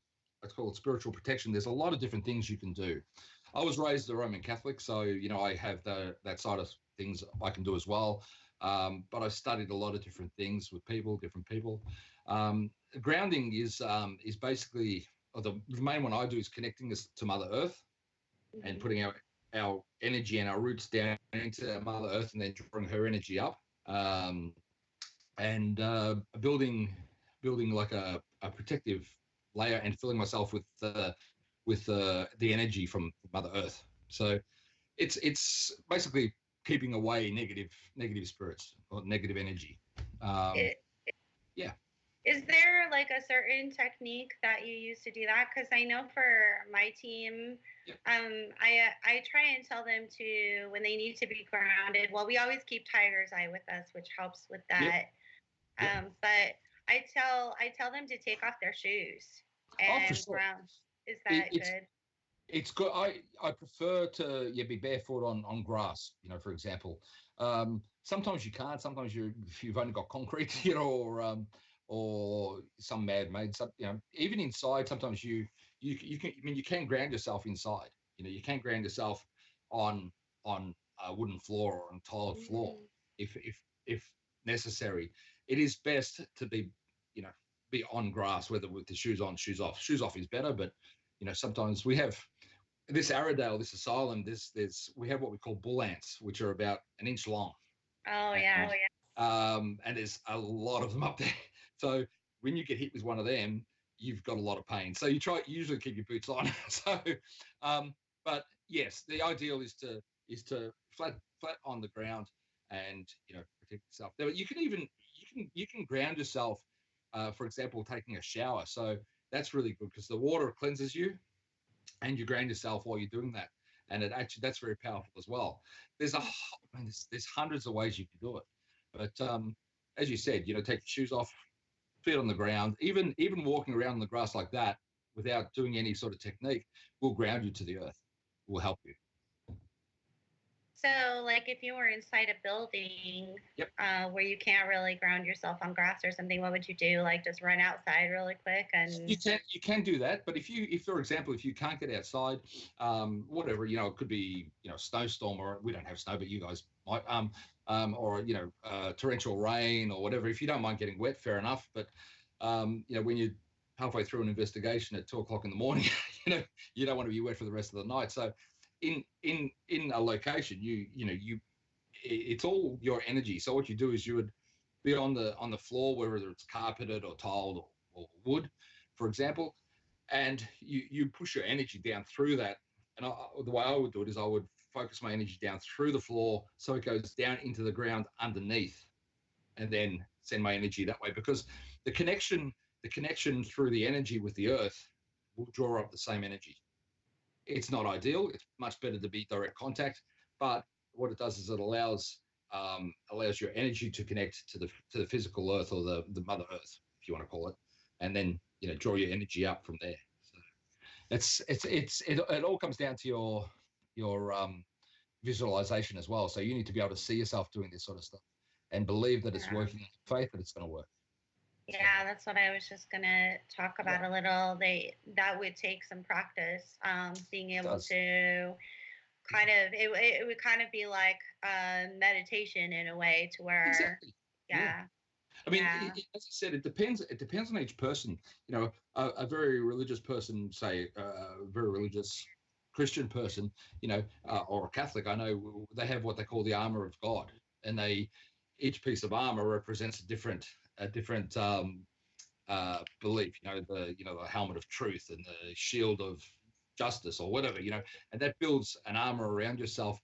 Let's call it spiritual protection. There's a lot of different things you can do. I was raised a Roman Catholic, so I have that side of things I can do as well. But I've studied a lot of different things with different people. Grounding is basically, or the main one I do is connecting us to Mother Earth and putting our energy and our roots down into Mother Earth, and then drawing her energy up, and building like a protective layer, and filling myself with the energy from Mother Earth. So it's basically keeping away negative spirits or negative energy. Yeah. Is there like a certain technique that you use to do that? Because I know for my team, I try and tell them to, when they need to be grounded. Well, we always keep tiger's eye with us, which helps with that. But I tell them to take off their shoes and ground. Is that good? It's good. I prefer to be barefoot on grass. For example, sometimes you can't. Sometimes you've only got concrete, or some man-made. Even inside, sometimes you can. I mean, you can ground yourself inside. You can ground yourself on a wooden floor or on tiled floor if necessary. It is best to be on grass, whether with the shoes on, shoes off. Shoes off is better, but sometimes we have this Arrowdale, this asylum. We have what we call bull ants, which are about an inch long. Oh yeah. And there's a lot of them up there. So when you get hit with one of them, you've got a lot of pain. So you usually keep your boots on. So, but yes, the ideal is to flat on the ground and protect yourself. You can ground yourself. For example, taking a shower. So that's really good because the water cleanses you, and you ground yourself while you're doing that. And that's very powerful as well. There's hundreds of ways you can do it. But as you said, take your shoes off, feet on the ground. Even walking around in the grass like that without doing any sort of technique will ground you to the earth. Will help you. So, like, if you were inside a building where you can't really ground yourself on grass or something, what would you do? Like, just run outside really quick? And you can do that, but if for example, if you can't get outside, whatever, it could be snowstorm, or we don't have snow, but you guys might, or torrential rain or whatever. If you don't mind getting wet, fair enough. But when you're halfway through an investigation at 2:00 in the morning, you don't want to be wet for the rest of the night. So in a location, it's all your energy. So what you do is you would be on the floor, whether it's carpeted or tiled or wood, for example, and you push your energy down through that. And the way I would do it is I would focus my energy down through the floor so it goes down into the ground underneath, and then send my energy that way, because the connection through the energy with the earth will draw up the same energy. It's not ideal. It's much better to be direct contact, but what it does is it allows your energy to connect to the physical earth, or the Mother Earth, if you want to call it, and then draw your energy up from there. So it all comes down to your visualization as well. So you need to be able to see yourself doing this sort of stuff and believe that it's working, faith that it's going to work. Yeah, that's what I was just going to talk about a little. That would take some practice, being able to kind of, it would kind of be like meditation in a way, to where, exactly. I mean, as I said, it depends on each person. A very religious person, say a very religious Christian person, or a Catholic, I know they have what they call the armor of God, and each piece of armor represents a different belief. The helmet of truth and the shield of justice, or whatever. And that builds an armor around yourself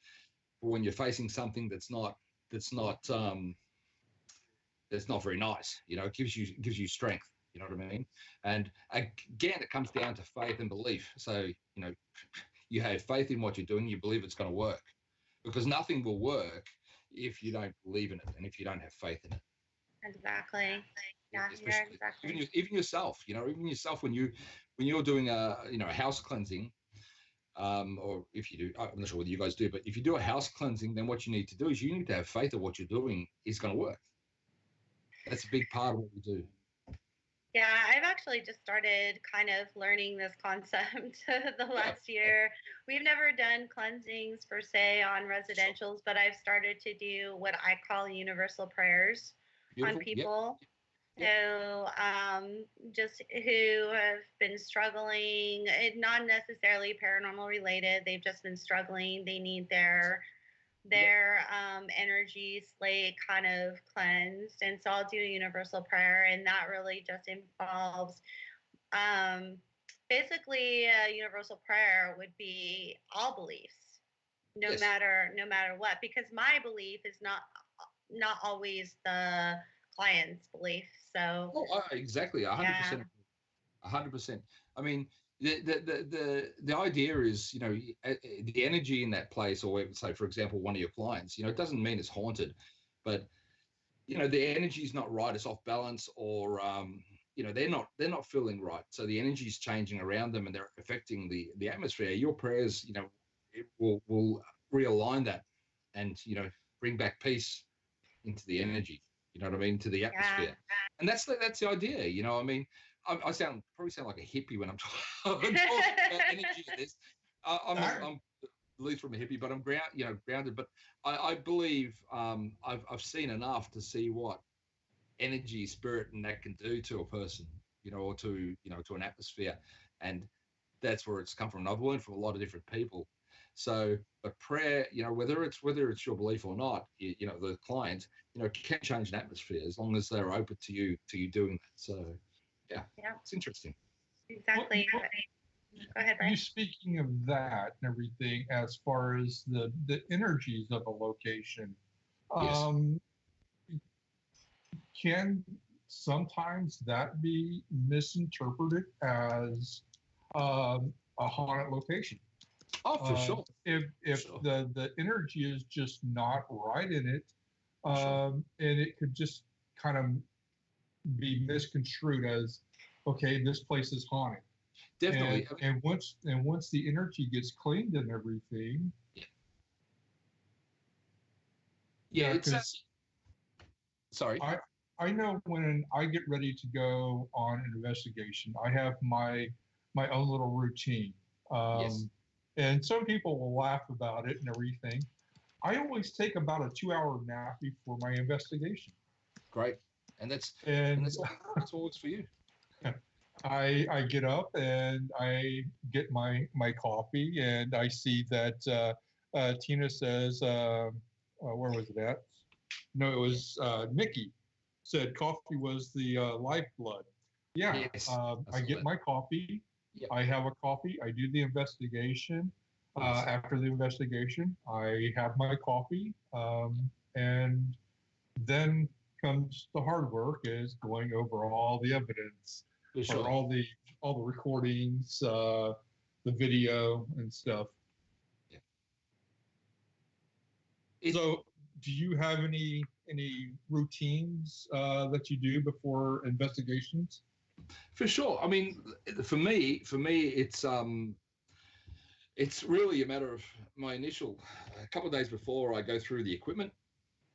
for when you're facing something that's not very nice. It gives you strength. You know what I mean? And again, it comes down to faith and belief. So you have faith in what you're doing, you believe it's going to work, because nothing will work if you don't believe in it and if you don't have faith in it. Exactly. Yeah, exactly. Even yourself, even yourself when you're doing a house cleansing, or if you do, I'm not sure whether you guys do, but if you do a house cleansing, then what you need to do is you need to have faith that what you're doing is going to work. That's a big part of what we do. Yeah, I've actually just started kind of learning this concept the last year. We've never done cleansings per se on residentials, but I've started to do what I call universal prayers on people. Yep. So just who have been struggling, not necessarily paranormal related, they've just been struggling. They need their energy slate kind of cleansed, and so I'll do a universal prayer, and that really just involves basically a universal prayer would be all beliefs, no matter what, because my belief is not always the client's belief. So exactly, 100%, 100%. I mean, the idea is, the energy in that place, or say, for example, one of your clients, it doesn't mean it's haunted, but the energy is not right, it's off balance, or they're not feeling right, so the energy is changing around them and they're affecting the atmosphere. Your prayers, it will realign that and bring back peace into the energy, to the atmosphere. And that's the idea. I mean, I probably sound like a hippie when I'm talking about energy in this. I'm loose from a hippie, but I'm grounded. But I believe I've seen enough to see what energy, spirit, and that can do to a person, or to an atmosphere, and that's where it's come from. And I've learned from a lot of different people. So, but prayer, whether it's your belief or not, the client, can change an atmosphere as long as they're open to you doing that. So. Yeah, it's interesting. Exactly. Go ahead, Brian. You speaking of that and everything, as far as the energies of a location, can sometimes that be misinterpreted as a haunted location? Oh, for sure. If the energy is just not right in it, and it could just kind of be misconstrued as, okay, this place is haunted. Definitely. And once the energy gets cleaned and everything. Yeah, sorry. I know when I get ready to go on an investigation, I have my own little routine. And some people will laugh about it and everything. I always take about a 2-hour nap before my investigation. Great. And that's always for you. I get up and I get my coffee, and I see that Tina says, where was it at? No, it was Nikki said coffee was the lifeblood. Yeah, yes, I get my coffee. Yep. I have a coffee. I do the investigation. After the investigation, I have my coffee, and then comes the hard work, is going over all the evidence, or all the recordings, the video and stuff. Yeah. So, do you have any routines that you do before investigations? For sure. I mean, for me, it's really a matter of my initial, a couple of days before I go through the equipment,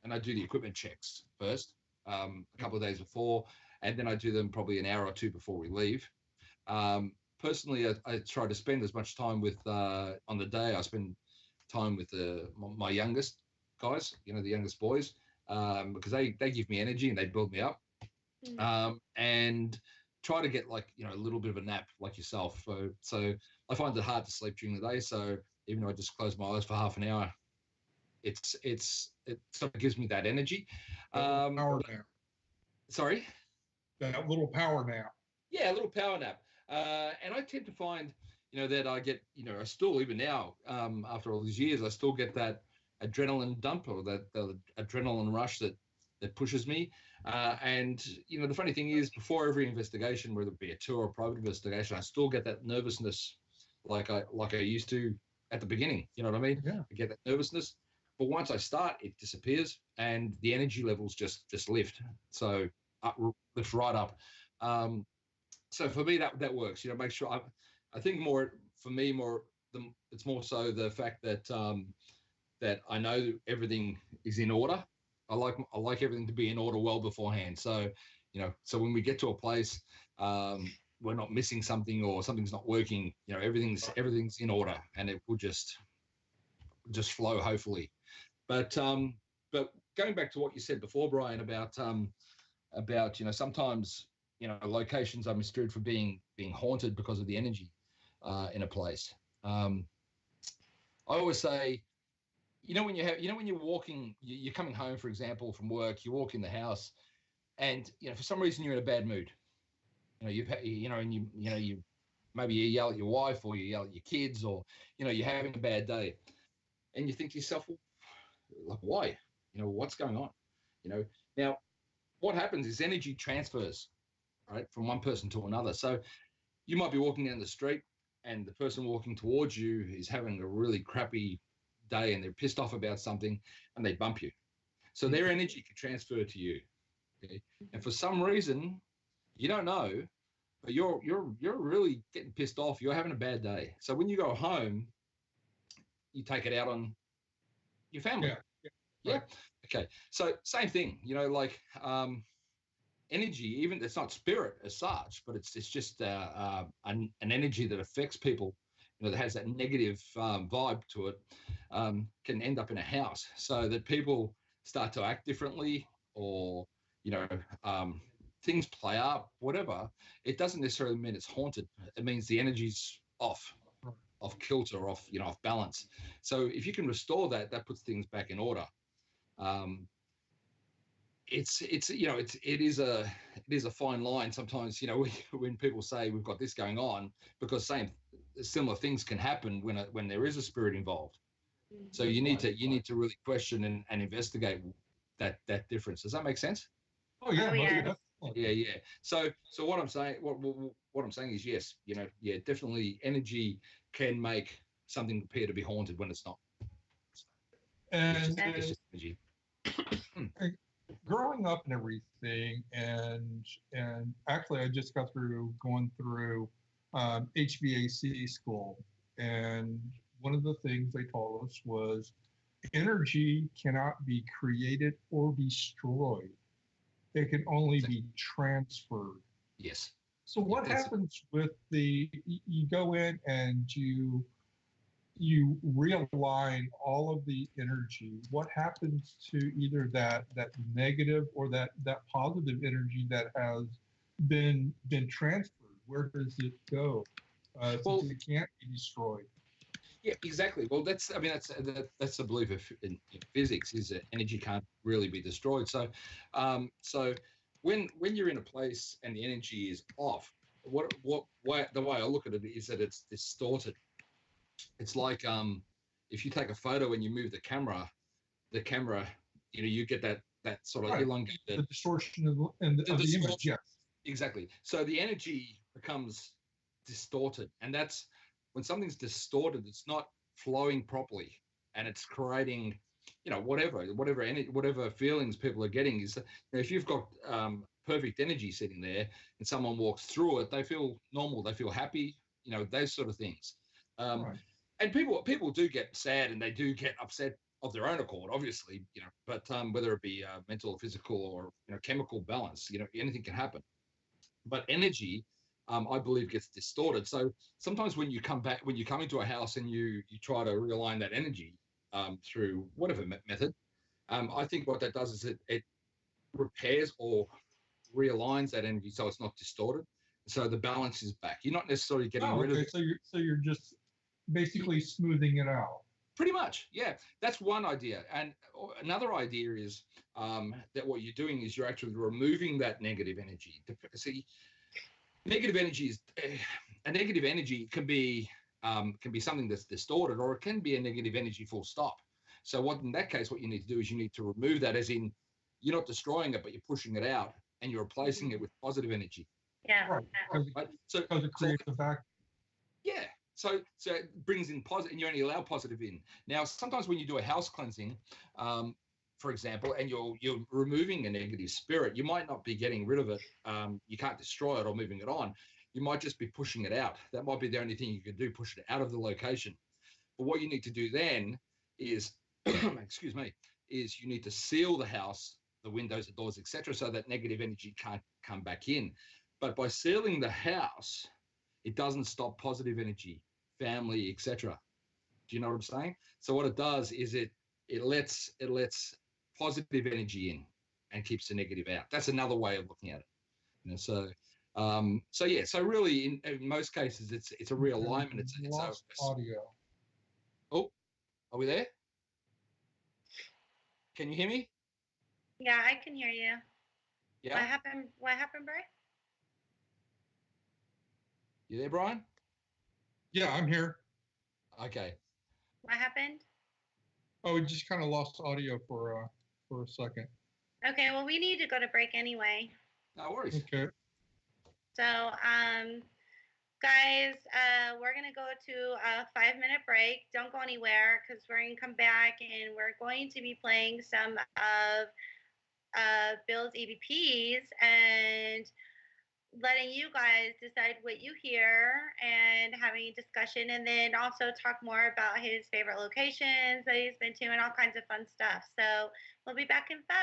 and I do the equipment checks first, a couple of days before, and then I do them probably an hour or two before we leave. Personally, I try to spend as much time with, on the day, I spend time with my youngest guys, the youngest boys, because they give me energy and they build me up. And try to get a little bit of a nap like yourself. So I find it hard to sleep during the day. So even though I just close my eyes for half an hour, it sort of gives me that energy. Power nap. Sorry? That little power nap. Yeah, a little power nap. And I tend to find, that I get, I still, even now, after all these years, I still get that adrenaline dump, or that the adrenaline rush that pushes me. And, the funny thing is, before every investigation, whether it be a tour or private investigation, I still get that nervousness like I used to at the beginning. You know what I mean? Yeah. I get that nervousness, but once I start, it disappears, and the energy levels just lift. So lift right up. So for me, that works. Make sure I think more for me it's more so the fact that that I know everything is in order. I like everything to be in order well beforehand. So so when we get to a place, we're not missing something or something's not working. Everything's in order, and it will just flow hopefully. But going back to what you said before, Brian, about sometimes locations are misconstrued for being haunted because of the energy in a place. I always say, when you're walking, you're coming home, for example, from work, you walk in the house, and for some reason you're in a bad mood. You maybe you yell at your wife or you yell at your kids, or you're having a bad day, and you think to yourself, well, like, why? What's going on? Now what happens is energy transfers, right, from one person to another. So you might be walking down the street, and the person walking towards you is having a really crappy day, and they're pissed off about something, and they bump you. So their energy can transfer to you. Okay? And for some reason, you don't know, but you're really getting pissed off. You're having a bad day. So when you go home, you take it out on your family. Yeah. Right. Okay. So same thing. Energy, even it's not spirit as such, but it's just an energy that affects people, that has that negative vibe to it, can end up in a house, so that people start to act differently, or things play up, whatever. It doesn't necessarily mean it's haunted. It means the energy's off kilter, off balance. So if you can restore that puts things back in order. It is a fine line sometimes, when people say we've got this going on, because similar things can happen when there is a spirit involved. So you need to really question and investigate that difference. Does that make sense? Oh yeah. Yeah. So what I'm saying is, yes, definitely energy can make something appear to be haunted when it's not. And it's just energy. Growing up and everything, and actually I just got through going through HVAC school, and one of the things they told us was energy cannot be created or destroyed. It can only be transferred. Yes. So what happens with you go in and you realign all of the energy? What happens to either that negative or that positive energy that has been transferred? Where does it go? Since it can't be destroyed. Yeah, exactly. Well, that's the belief in physics, is that energy can't really be destroyed. So, when you're in a place and the energy is off, the way I look at it is that it's distorted. It's like if you take a photo and you move the camera, you get that sort of elongated, the distortion of the image. Yes, exactly. So the energy becomes distorted, and that's when something's distorted. It's not flowing properly, and it's creating, whatever feelings people are getting. Is that, if you've got perfect energy sitting there, and someone walks through it, they feel normal, they feel happy, those sort of things. And people do get sad, and they do get upset of their own accord, obviously, but whether it be mental, physical, or chemical balance, anything can happen. But energy, I believe, gets distorted. So sometimes when you come into a house and you try to realign that energy through whatever method, I think what that does is it repairs or realigns that energy so it's not distorted. So the balance is back. You're not necessarily getting rid of it. So you're just basically smoothing it out. Pretty much, yeah. That's one idea. And another idea is that what you're doing is you're actually removing that negative energy. See, negative energy can be something that's distorted, or it can be a negative energy full stop. So in that case, what you need to do is you need to remove that, as in you're not destroying it, but you're pushing it out and you're replacing it with positive energy. Yeah. Right. Because it creates a vacuum. Yeah. So it brings in positive, and you only allow positive in. Now, sometimes when you do a house cleansing, for example, and you're removing a negative spirit, you might not be getting rid of it. You can't destroy it or moving it on. You might just be pushing it out. That might be the only thing you can do, push it out of the location. But what you need to do then is, excuse me, is you need to seal the house, the windows, the doors, etc., so that negative energy can't come back in. But by sealing the house, it doesn't stop positive energy, family, etc. Do you know what I'm saying? So what it does is it lets positive energy in and keeps the negative out. That's another way of looking at it. So really in most cases it's a realignment. It's lost audio. Oh, are we there? Can you hear me? Yeah, I can hear you. Yeah. What happened, Brian? You there, Brian? Yeah, I'm here. Okay. What happened? Oh, we just kind of lost audio for a second. Okay, well, we need to go to break anyway. No worries. Okay. So, guys, we're going to go to a 5-minute break. Don't go anywhere because we're going to come back and we're going to be playing some of Bill's EVPs and letting you guys decide what you hear and having a discussion, and then also talk more about his favorite locations that he's been to and all kinds of fun stuff. So we'll be back in 5.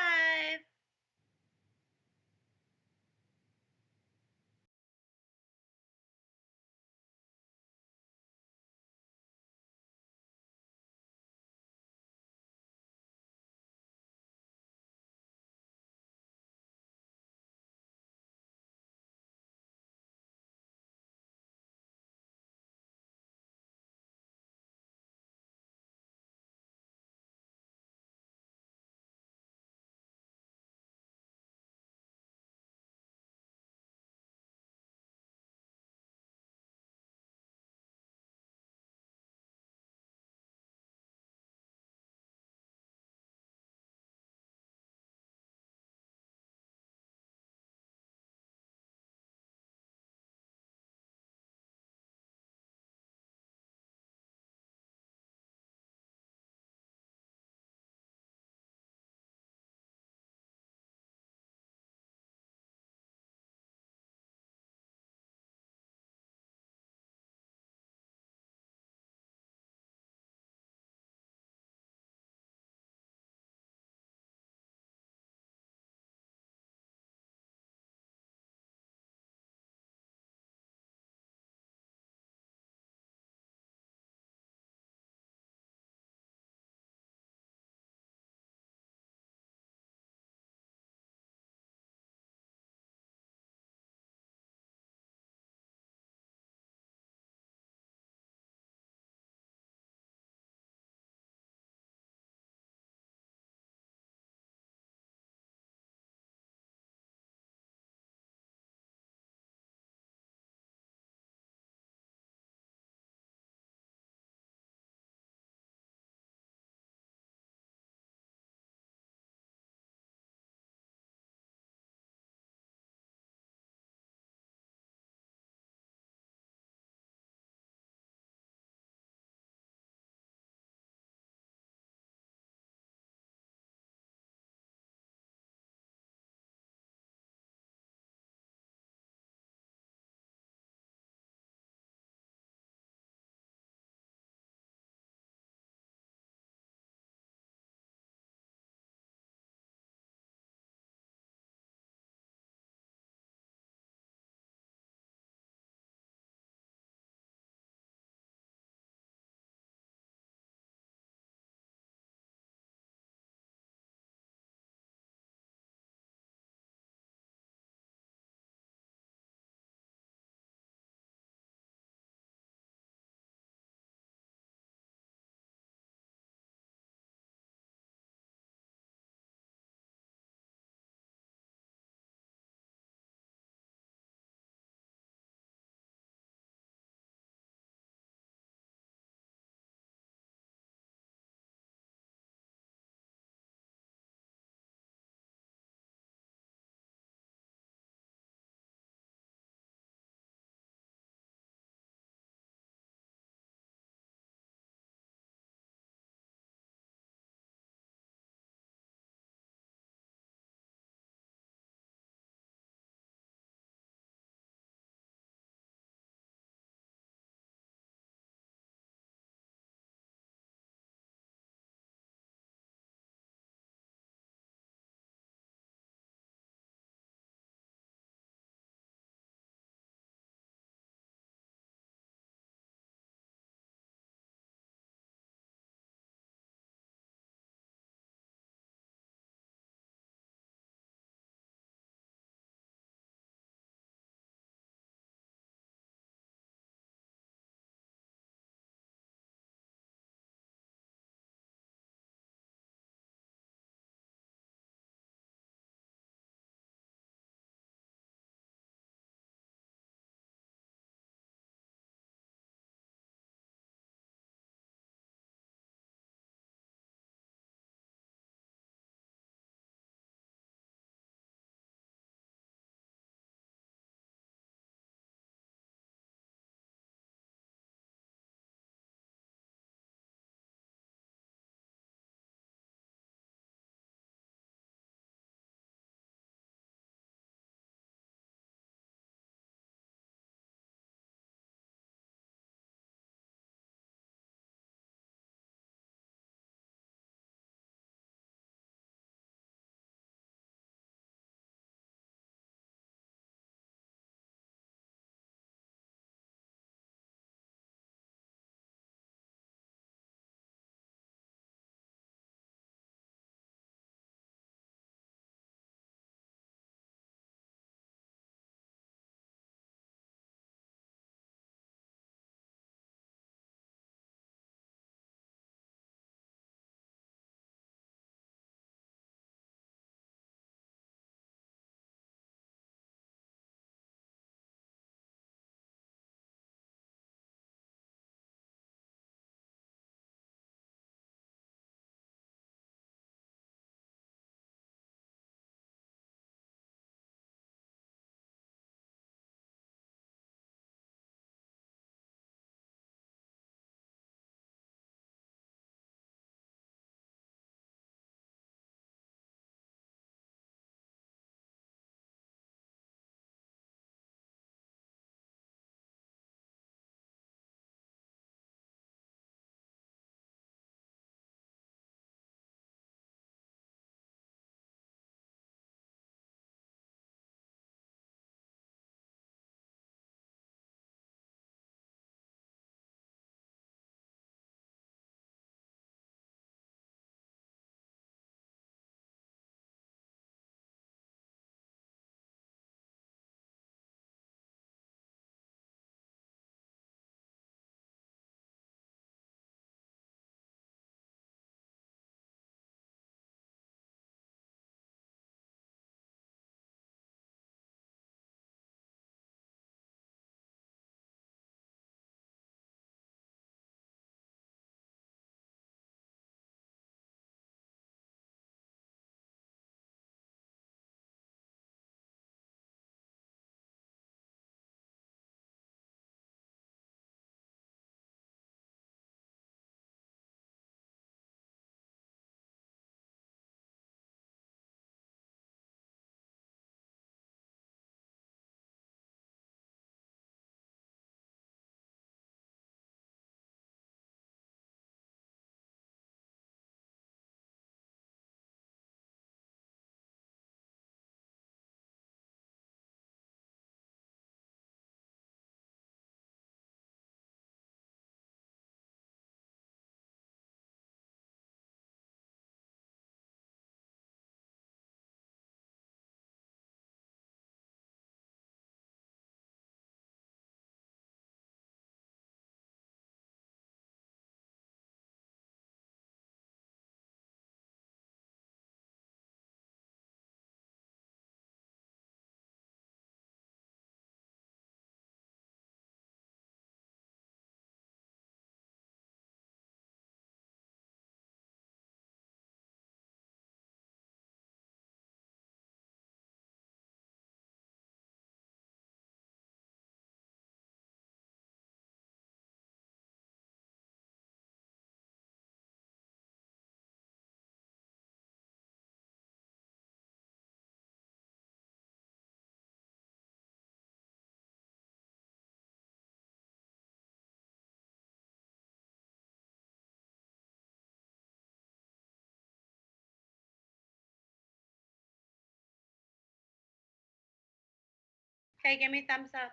Okay, give me thumbs up.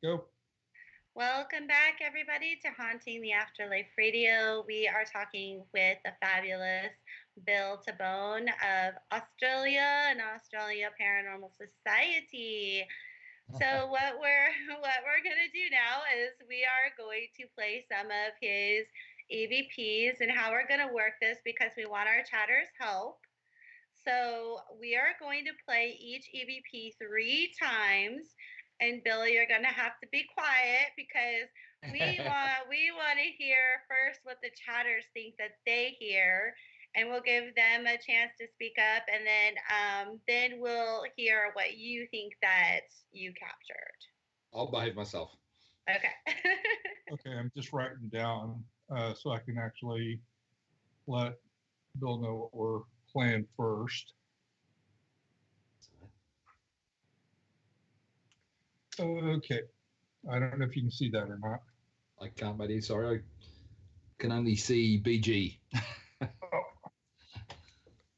Go. Welcome back, everybody, to Haunting the Afterlife Radio. We are talking with the fabulous Bill Tabone of Australia and Australia Paranormal Society. So what we're gonna do now is we are going to play some of his EVPs, and how we're gonna work this, because we want our chatters help. So we are going to play each EVP 3 times. And Billy, you're gonna have to be quiet, because we want to hear first what the chatters think that they hear, and we'll give them a chance to speak up, and then we'll hear what you think that you captured. I'll behave myself. Okay. Okay, I'm just writing down so I can actually let Bill know what we're playing first. Okay, I don't know if you can see that or not. I can't, buddy. Sorry, I can only see BG.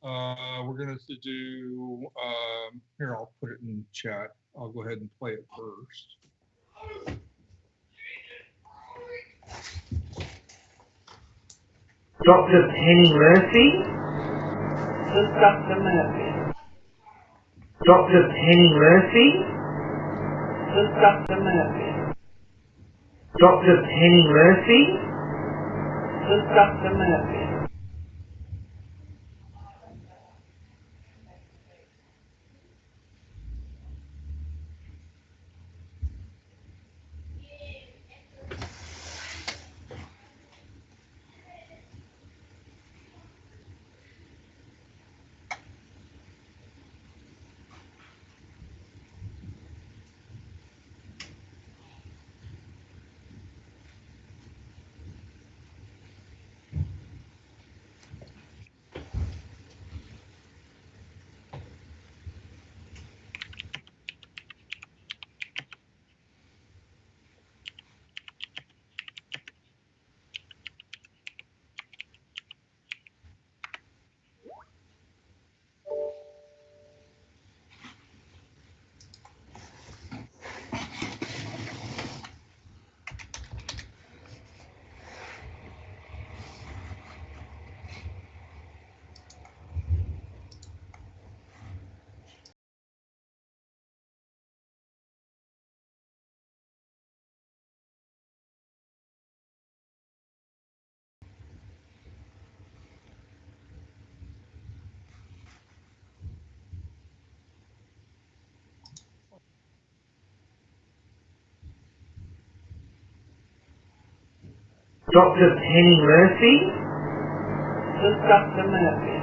We're going to do, here, I'll put it in chat. I'll go ahead and play it first. Dr. Penny Murphy? This Dr. Murphy. Dr. Penny Murphy? This Dr. Murphy. Dr. Penny Murphy? This Dr. Murphy. Dr. Penny Murphy? This Dr. Murphy.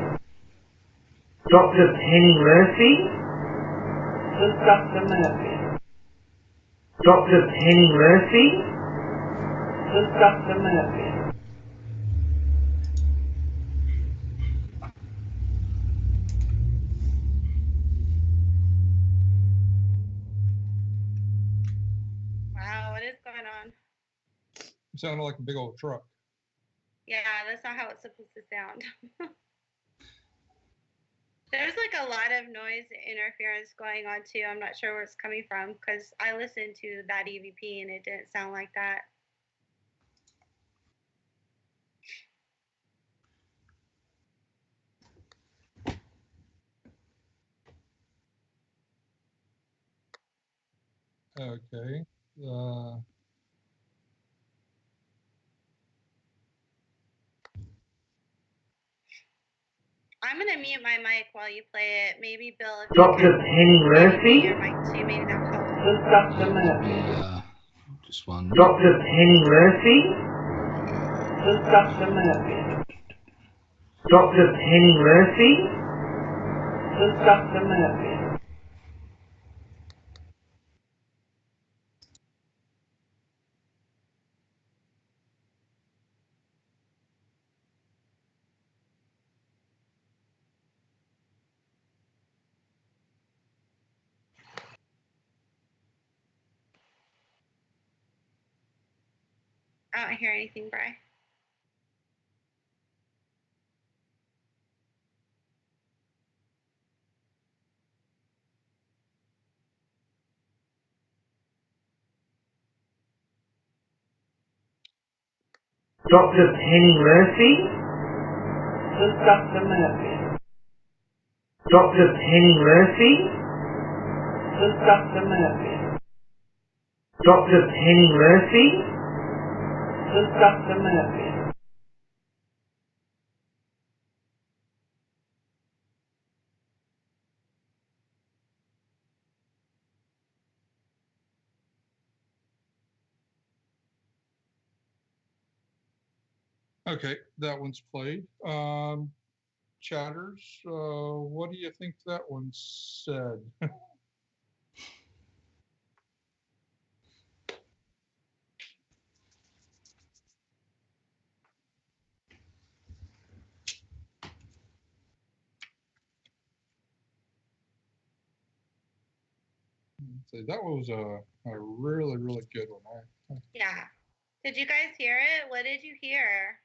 Dr. Penny Murphy? This Dr. Murphy. Dr. Penny Murphy? This Dr. Murphy. Wow, what is going on? It sounded like a big old truck. Yeah, that's not how it's supposed to sound. There's like a lot of noise interference going on too. I'm not sure where it's coming from, because I listened to that EVP and it didn't sound like that. Okay. I'm gonna mute my mic while you play it. Maybe Bill, if Dr. Penny Murphy? your mic too, maybe that helps. This Dr. Murphy. Just one. Dr. Penny Murphy? This Dr. Murphy. Dr. Penny Murphy? This Dr. Murphy. I don't hear anything, Bri. Dr. Penny Murphy? Just Dr. Murphy. Dr. Penny Murphy? Just Dr. Murphy. Dr. Penny Murphy? Just Dr. Murphy. Okay, that one's played. Chatters, what do you think that one said? So that was a really, really good one. Yeah. Did you guys hear it? What did you hear?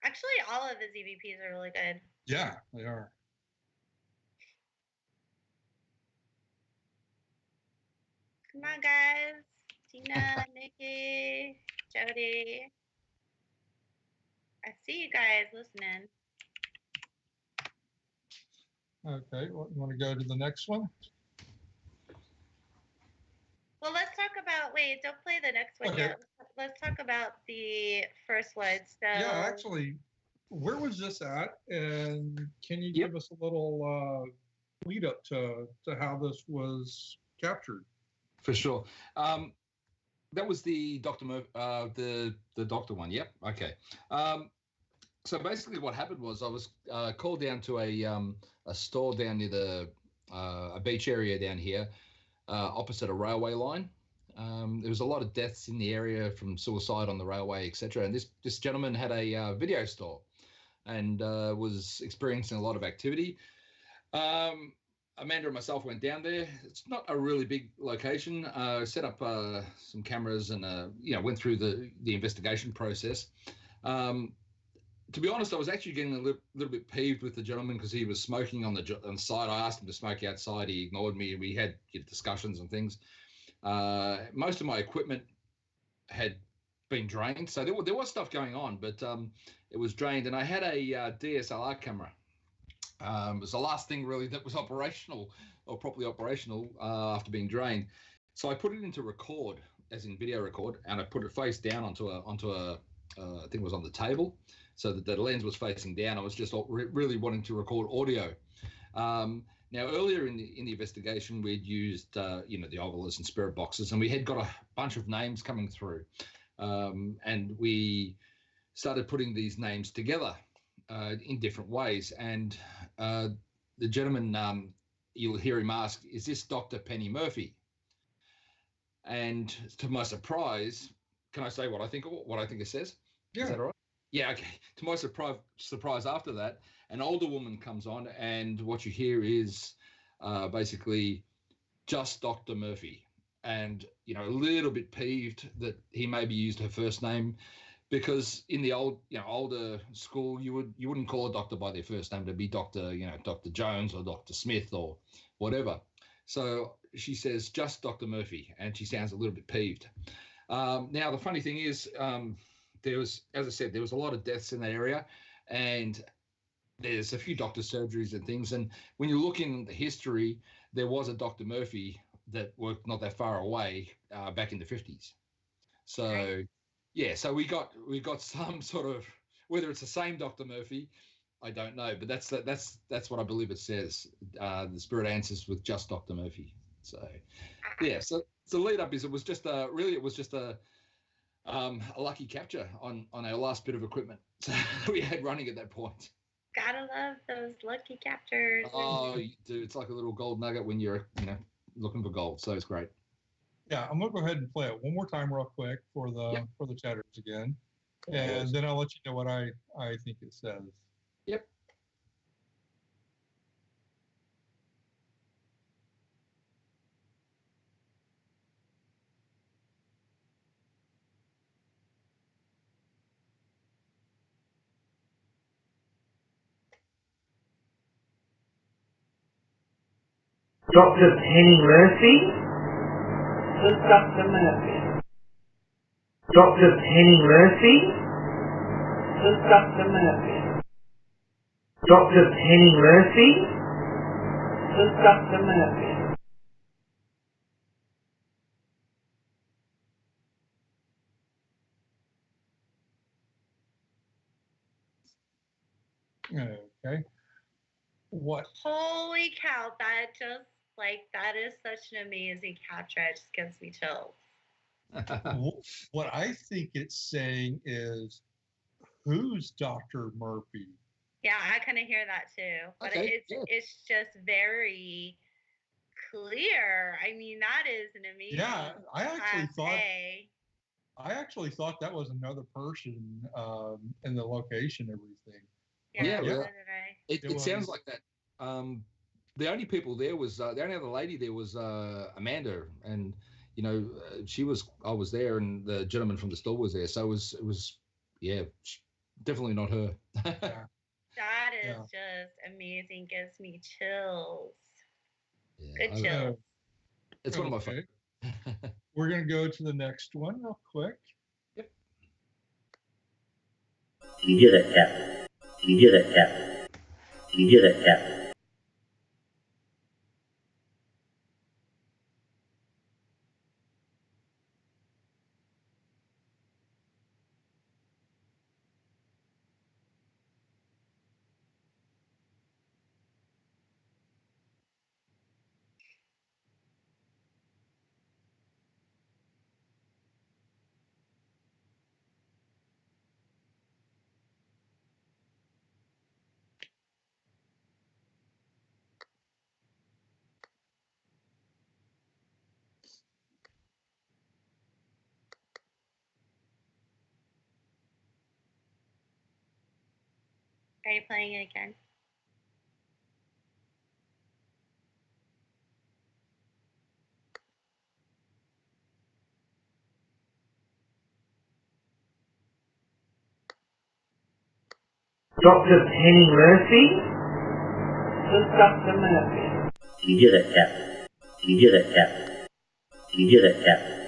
Actually, all of his EVPs are really good. Yeah, they are. Come on, guys. Tina, Nikki, Jody. I see you guys listening. Okay, you want to go to the next one? Well, let's talk about, wait, don't play the next one Okay. yet. Let's talk about the first one. So Yeah, actually, where was this at? And can you Yep. give us a little lead up to how this was captured? For sure. That was the Dr. the doctor one. Yep. Okay. So basically, what happened was I was called down to a store down near a beach area down here, opposite a railway line. There was a lot of deaths in the area from suicide on the railway, etc. And this gentleman had a video store, and was experiencing a lot of activity. Amanda and myself went down there. It's not a really big location. Set up some cameras and went through the investigation process. To be honest, I was actually getting a little bit peeved with the gentleman because he was smoking on the side. I asked him to smoke outside. He ignored me. We had discussions and things. Most of my equipment had been drained, so there was stuff going on, but it was drained. And I had a DSLR camera. It was the last thing really that was operational or properly operational after being drained. So I put it into record, as in video record, and I put it face down onto a I think it was on the table, so that the lens was facing down. I was just really wanting to record audio. Now, earlier in the investigation, we'd used the ovulas and spirit boxes, and we had got a bunch of names coming through, and we started putting these names together in different ways. And the gentleman, you'll hear him ask, "Is this Dr. Penny Murphy?" And to my surprise, can I say what I think it says? Yeah. Is that all right? Yeah, okay. To my surprise after that, an older woman comes on, and what you hear is basically just Dr. Murphy. And, a little bit peeved that he maybe used her first name, because in the older school, you wouldn't call a doctor by their first name. It'd be Dr. Dr. Jones or Dr. Smith or whatever. So she says just Dr. Murphy, and she sounds a little bit peeved. Now, the funny thing is, there was a lot of deaths in that area, and there's a few doctor surgeries and things. And when you look in the history, there was a Dr. Murphy that worked not that far away back in the 50s. So, yeah, so we got some sort of, whether it's the same Dr. Murphy, I don't know, but that's what I believe it says. The spirit answers with just Dr. Murphy. So, yeah, so the lead up is it was just a lucky capture on our last bit of equipment we had running at that point. Gotta love those lucky captures. Oh, you do. It's like a little gold nugget when you're looking for gold. So it's great. Yeah, I'm gonna go ahead and play it one more time real quick for the chatters again, and then I'll let you know what I think it says. Yep. Dr. Penny Murphy? Just Dr. Murphy. Dr. Penny Murphy? Just Dr. Murphy. Dr. Penny Murphy? Just Dr. Murphy. Okay. What? Holy cow, that is such an amazing capture. It just gives me chills. What I think it's saying is, who's Dr. Murphy? Yeah, I kind of hear that too. But Okay, it's just very clear. I mean, that is an amazing. Yeah, I Class actually thought that was another person in the location, everything. Yeah, Yeah, so did I. it sounds like that. The only people there was the only other lady there was Amanda, and you know I was there, and the gentleman from the store was there, so it was yeah, definitely not her. Yeah. That is just amazing. Gives me chills. Yeah, Good chills. It's one of my favorites. We're going to go to the next one real quick. Yep. You did it, Captain. You did it, Captain. You did it, Captain. Are you playing it again? Dr. Penny Murphy? Just Dr. Murphy. You did it, Captain. You did it, Captain. You did it, Captain.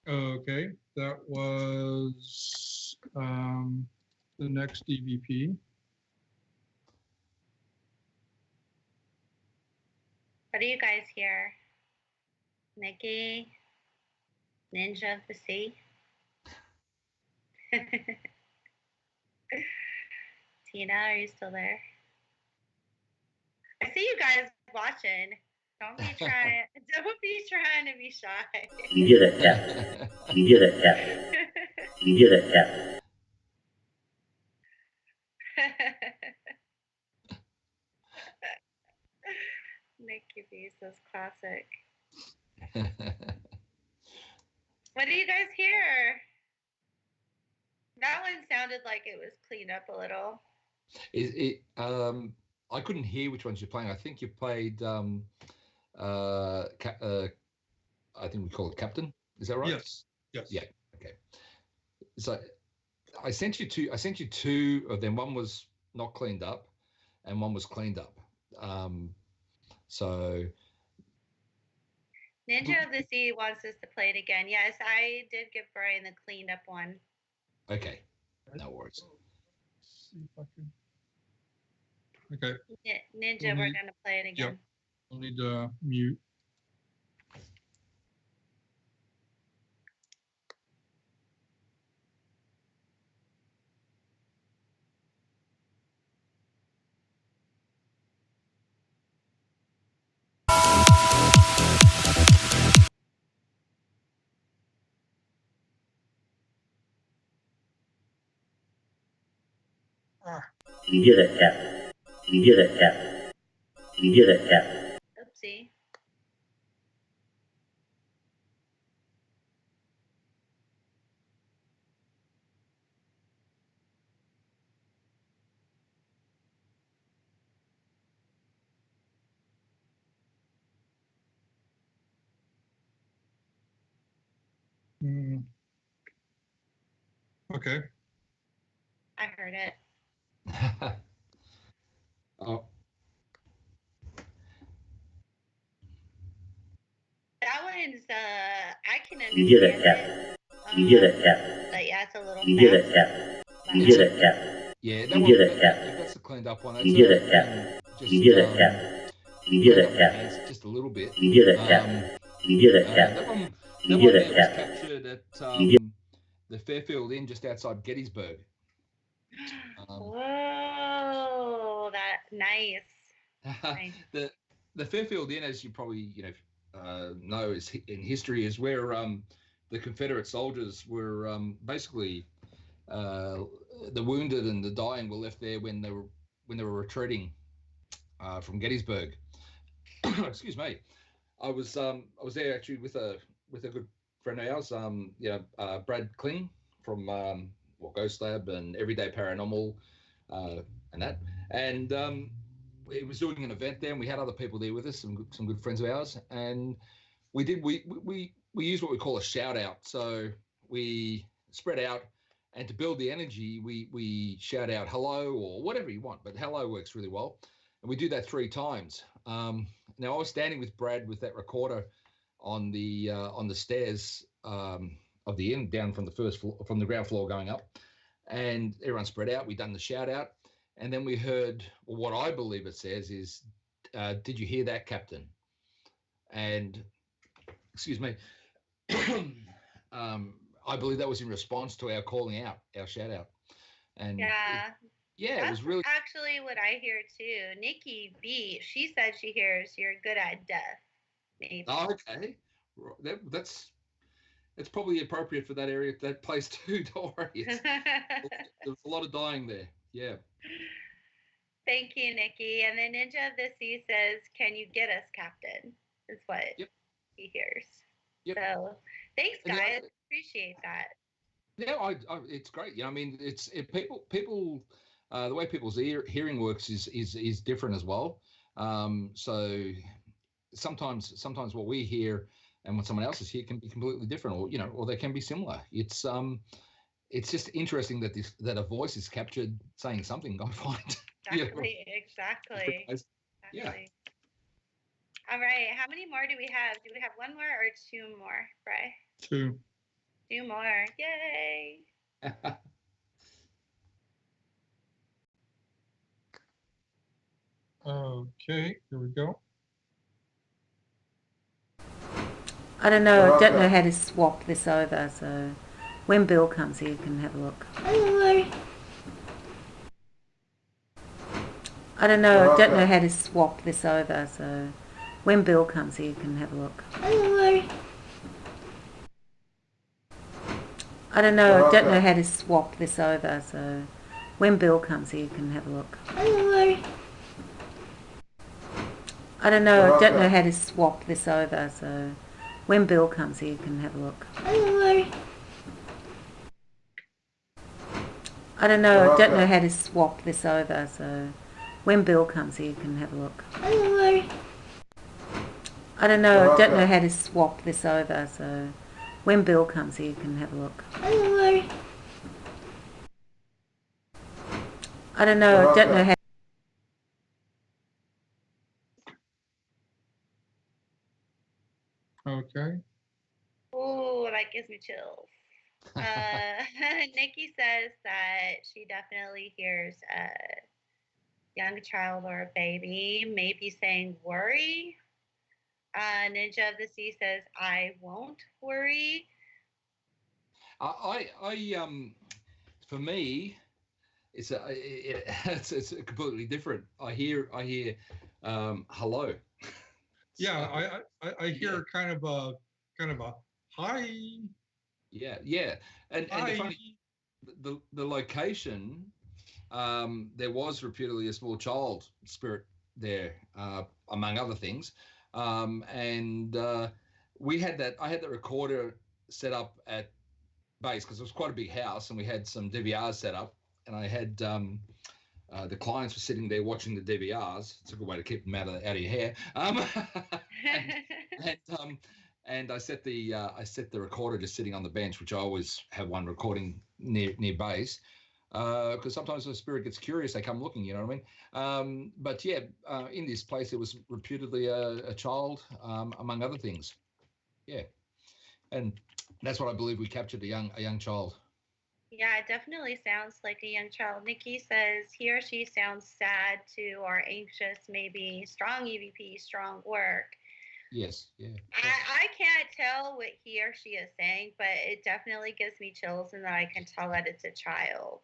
Okay, that was the next EVP. What do you guys hear? Nikki? Ninja of the Sea? Tina, are you still there? I see you guys watching. Don't be trying to be shy. You did it, Captain. You did it, Captain. You did it, Captain. Nikki B's is classic. What do you guys hear? That one sounded like it was cleaned up a little. I couldn't hear which ones you're playing. I think you played I think we call it Captain. Is that right? Yes. Yes. Yeah. Okay. So I sent you two of them. One was not cleaned up, and one was cleaned up. So Ninja of the Sea wants us to play it again. Yes, I did give Brian the cleaned up one. Okay. No worries. Let's see if I can. Okay. Ninja, we're gonna play it again. Yep. I'll need to mute. You did it, Captain. You did it, Captain. You did it, Captain. Oopsie. Mm. Okay. I heard it. Oh, That one's I can You did it, understand Captain. it. You did it, Captain. But yeah, it's a little You did it, fast. Captain. You It's did a- it, Captain. yeah, that You one. did it, If Captain. that's a cleaned up one, You that's did it, Captain. You did it, Captain. You did it, Captain. just a little bit. You did it, Captain. You did it, That Captain. one, You that did one it, there was Captain. captured at You the Fairfield Inn just outside Gettysburg. Whoa, that nice. Nice. The Fairfield Inn, as you probably know, is in history is where the Confederate soldiers were basically the wounded and the dying were left there when they were retreating from Gettysburg. Excuse me. I was there actually with a good friend of ours, Brad Kling from Ghost Lab and Everyday Paranormal, and that. And it was doing an event there, and we had other people there with us, some good friends of ours, and we used what we call a shout out. So we spread out, and to build the energy, we shout out hello or whatever you want, but hello works really well, and we do that 3 times. Now I was standing with Brad with that recorder on the stairs of the inn down from the first floor, from the ground floor going up, and everyone spread out. We done the shout out, and then we heard what I believe it says is, "Did you hear that, Captain?" And excuse me, I believe that was in response to our calling out, our shout out, and Yeah. it was really actually what I hear too. Nikki B, she said she hears you're good at death. Maybe. Oh, okay. That's probably appropriate for that area, that place too. Don't worry. There's a lot of dying there. Yeah. Thank you, Nikki. And then Ninja of the Sea says, "Can you get us, Captain?" Is what he hears. Yep. So thanks, And guys. Appreciate that. Yeah, it's great. You know, I mean, people. The way people's hearing works is different as well. So sometimes what we hear and what someone else's hear can be completely different, or they can be similar. It's just interesting that a voice is captured saying something. I find. Exactly. Yeah. All right. How many more do we have? Do we have 1 more or 2 more, Bry? 2. 2 more. Yay. Okay, here we go. I don't know how to swap this over, so when Bill comes here, you can have a look. I don't know how to swap this over, so when Bill comes here, you can have a look. I don't know how to swap this over, so when Bill comes here, you can have a look. I don't know how to swap this over, so when Bill comes here, you can have a look. I don't know how to swap this over, so when Bill comes here, you can have a look. I don't know how to swap this over, so when Bill comes here, you can have a look. I don't know how. Okay. Ooh, that gives me chills. Nikki says that she definitely hears a young child or a baby, maybe saying worry. Ninja of the Sea says, "I won't worry." I for me, it's completely different. I hear hello. Yeah, I hear kind of a hi. Yeah, and the location, there was reputedly a small child spirit there, among other things, and I had that recorder set up at base because it was quite a big house, and we had some DVRs set up, and I had the clients were sitting there watching the DVRs. It's a good way to keep them out of your hair. and I set the recorder just sitting on the bench, which I always have one recording near base, because sometimes the spirit gets curious, they come looking, you know what I mean? But yeah, in this place, it was reputedly a child, among other things. Yeah, and that's what I believe we captured, a young child. Yeah, it definitely sounds like a young child. Nikki says he or she sounds sad too, or anxious, maybe. Strong EVP, strong work. Yes, yeah. I can't tell what he or she is saying, but it definitely gives me chills, and that I can tell that it's a child.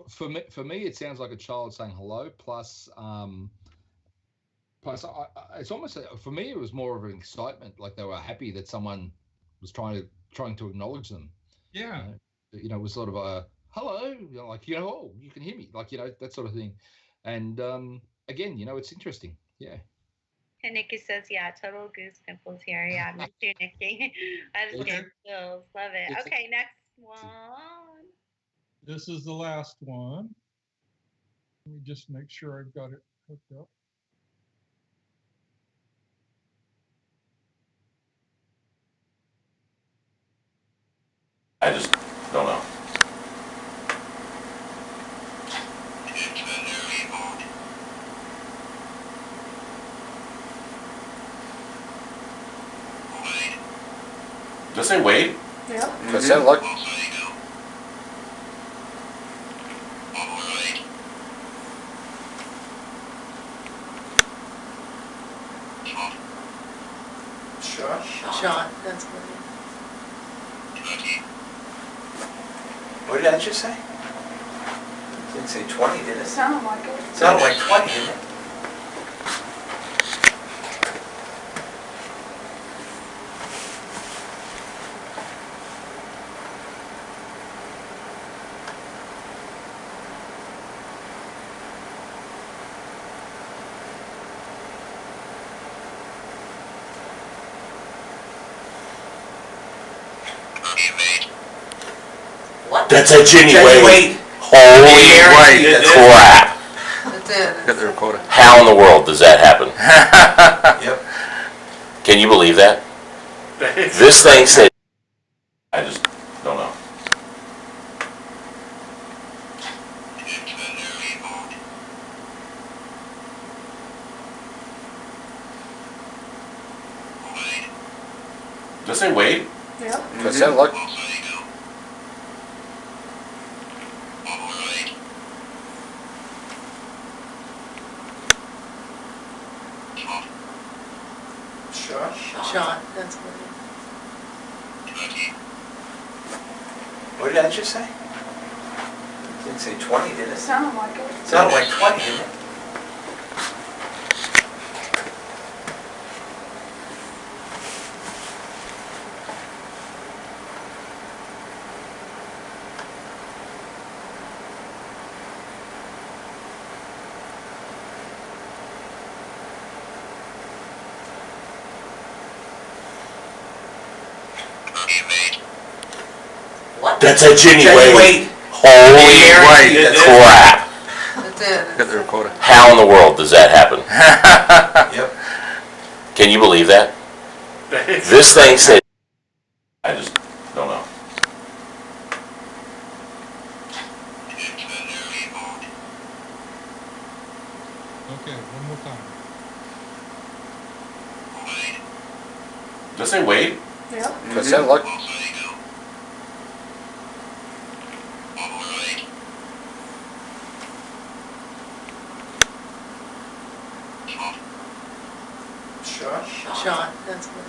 For me, it sounds like a child saying hello. Plus, it's almost for me, it was more of an excitement, like they were happy that someone was trying to acknowledge them. Yeah. You know, it was sort of a hello, you know, like, you know, oh, you can hear me, like, you know, that sort of thing. And again, you know, it's interesting. Yeah. And Nikki says, yeah, total goose pimples here. Yeah, me too, Nikki. I just get chills. Love it. Okay, next one. This is the last one. Let me just make sure I've got it hooked up. I just don't know. Does it say Wade? Yep. Does it sound like? Sean, that's what What did I just say? Didn't say 20, did it? sounded like it. Sounded like 20, didn't it? What? That's a Wade. Holy crap. That's it. Got the recorder. How in the world does that happen? Yep. Can you believe that? This thing said... I just don't know. Does it say Wade? Yep. Does it sound like... Sean, that's what What did I just say? Didn't say 20, did it it? sounded like it. Sounded like 20, didn't it? What? That's a Wade. Holy crap. That's it. Got the recorder. How in the world does that happen? Yep. Can you believe that? This thing said... I just don't know. Okay, one more time. Does it say Wade? Yep. Does it sound like... Sean, that's what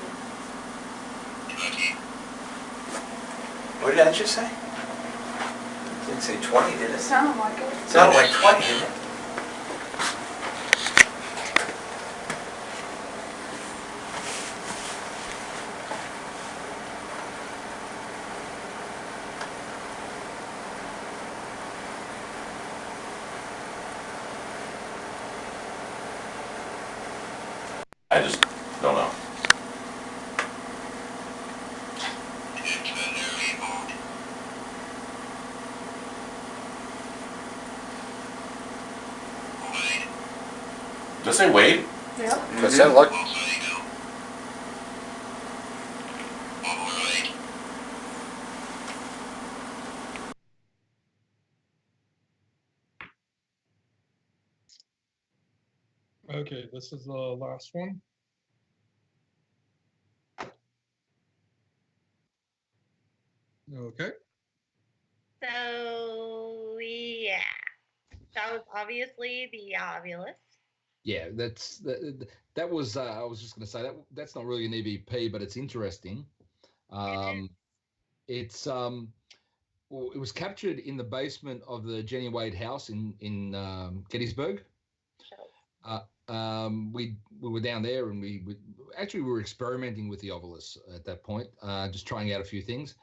What did I just say? Didn't say 20, did it it? sounded like it. Sounded like 20, didn't it? I just don't know. Does it say Wade? Yep. Does it sound like... Okay, this is the last one. Okay. So yeah, that was obviously the ovulus. Yeah, that was. I was just going to say that's not really an EVP, but it's interesting. It's well, it was captured in the basement of the Jenny Wade house in Gettysburg. We were down there, and we were experimenting with the ovulus at that point, just trying out a few things.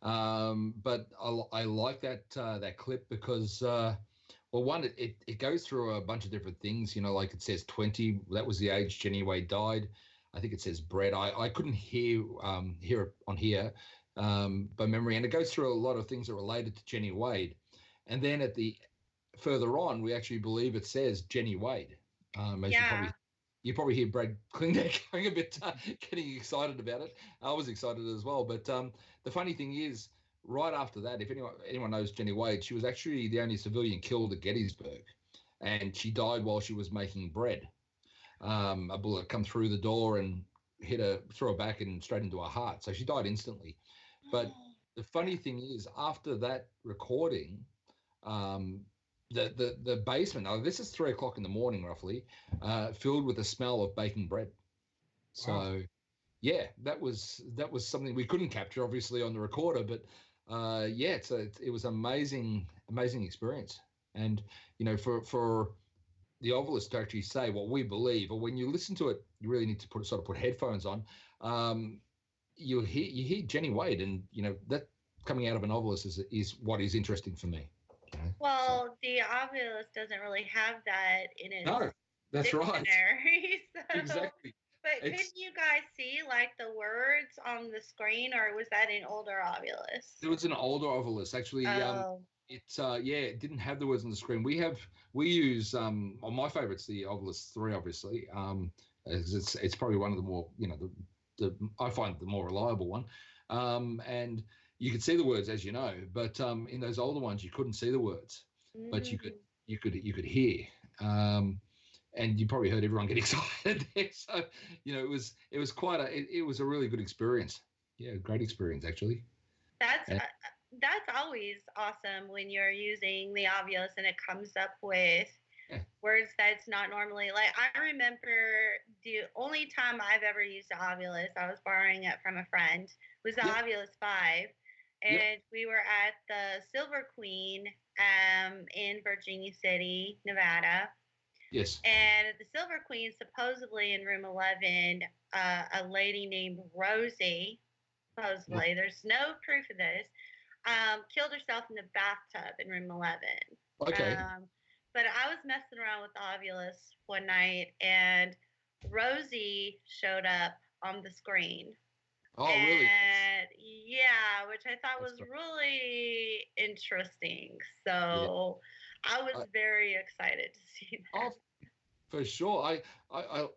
But I like that clip because well, one, it goes through a bunch of different things. You know, like it says 20. That was the age Jenny Wade died. I think it says bred. I couldn't hear it on here by memory, and it goes through a lot of things that are related to Jenny Wade. And then further on, we actually believe it says Jenny Wade. As you probably hear Brad Klingbeck going a bit, getting excited about it. I was excited as well. But the funny thing is, right after that, if anyone knows Jenny Wade, she was actually the only civilian killed at Gettysburg, and she died while she was making bread. A bullet come through the door and threw her back and straight into her heart. So she died instantly. But the funny thing is, after that recording, the basement, now this is 3 o'clock in the morning roughly, filled with the smell of baking bread. So wow. Yeah, that was something we couldn't capture obviously on the recorder, but yeah, it was amazing experience. And you know, for the ovulus to actually say what we believe, or when you listen to it, you really need to put headphones on. You hear Jenny Wade, and you know that coming out of an ovulus is what is interesting for me. Well, the ovulus doesn't really have that in its that's dictionary. Right. So. Exactly. But can you guys see like the words on the screen, or was that an older ovulus? It was an older ovulus, actually. It didn't have the words on the screen. We use my favorite's the ovulus 3, obviously. It's probably one of the more, you know, I find the more reliable one. And you could see the words, as you know, but in those older ones you couldn't see the words, but you could hear. And you probably heard everyone get excited there. So, you know, it was quite it was a really good experience. Yeah, great experience actually. That's always awesome when you're using the ovulus and it comes up with words that's not normally, like I remember the only time I've ever used the ovulus, I was borrowing it from a friend, was the ovulus 5, and we were at the Silver Queen in Virginia City, Nevada. Yes. And at the Silver Queen, supposedly in room 11, a lady named Rosie, supposedly, there's no proof of this, killed herself in the bathtub in room 11. Okay. But I was messing around with the ovulus one night, and Rosie showed up on the screen. Oh, really? Yeah, which I thought was really interesting. So I was very excited to see that. Oh, for sure. I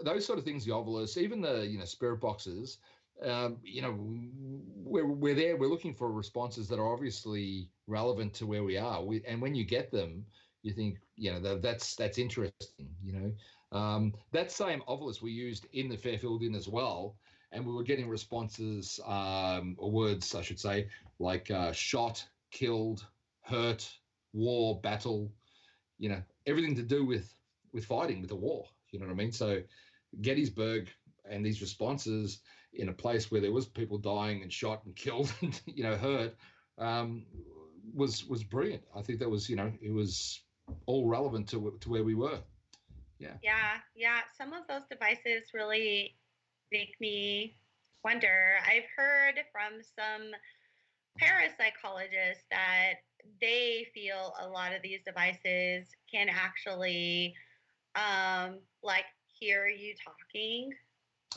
those sort of things, the ovulus, even the spirit boxes. You know, we're there. We're looking for responses that are obviously relevant to where we are. And when you get them, you think, you know, that's interesting. You know, that same ovulus we used in the Fairfield Inn as well, and we were getting responses, or words, I should say, like shot, killed, hurt, war, battle. You know, everything to do with fighting, with the war. You know what I mean? So Gettysburg and these responses in a place where there was people dying and shot and killed and, you know, hurt, was brilliant. I think that was, you know, it was all relevant to where we were. Yeah. Some of those devices really make me wonder. I've heard from some parapsychologists that they feel a lot of these devices can actually like hear you talking.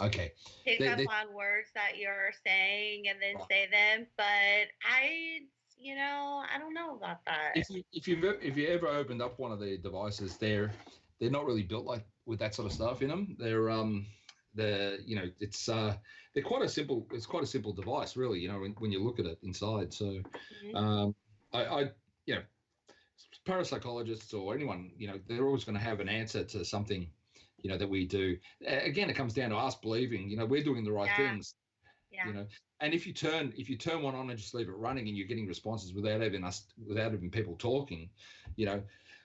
Okay. Pick up on words that you're saying and then say them, but I don't know about that. If you ever opened up one of the devices, they're not really built like with that sort of stuff in them. They're you know, it's they're quite a simple device, really, you know, when you look at it inside. So I you know, parapsychologists or anyone, you know, they're always going to have an answer to something that we do. Again, it comes down to us believing, we're doing the right things. Yeah. And if you turn one on and just leave it running and you're getting responses without even people talking,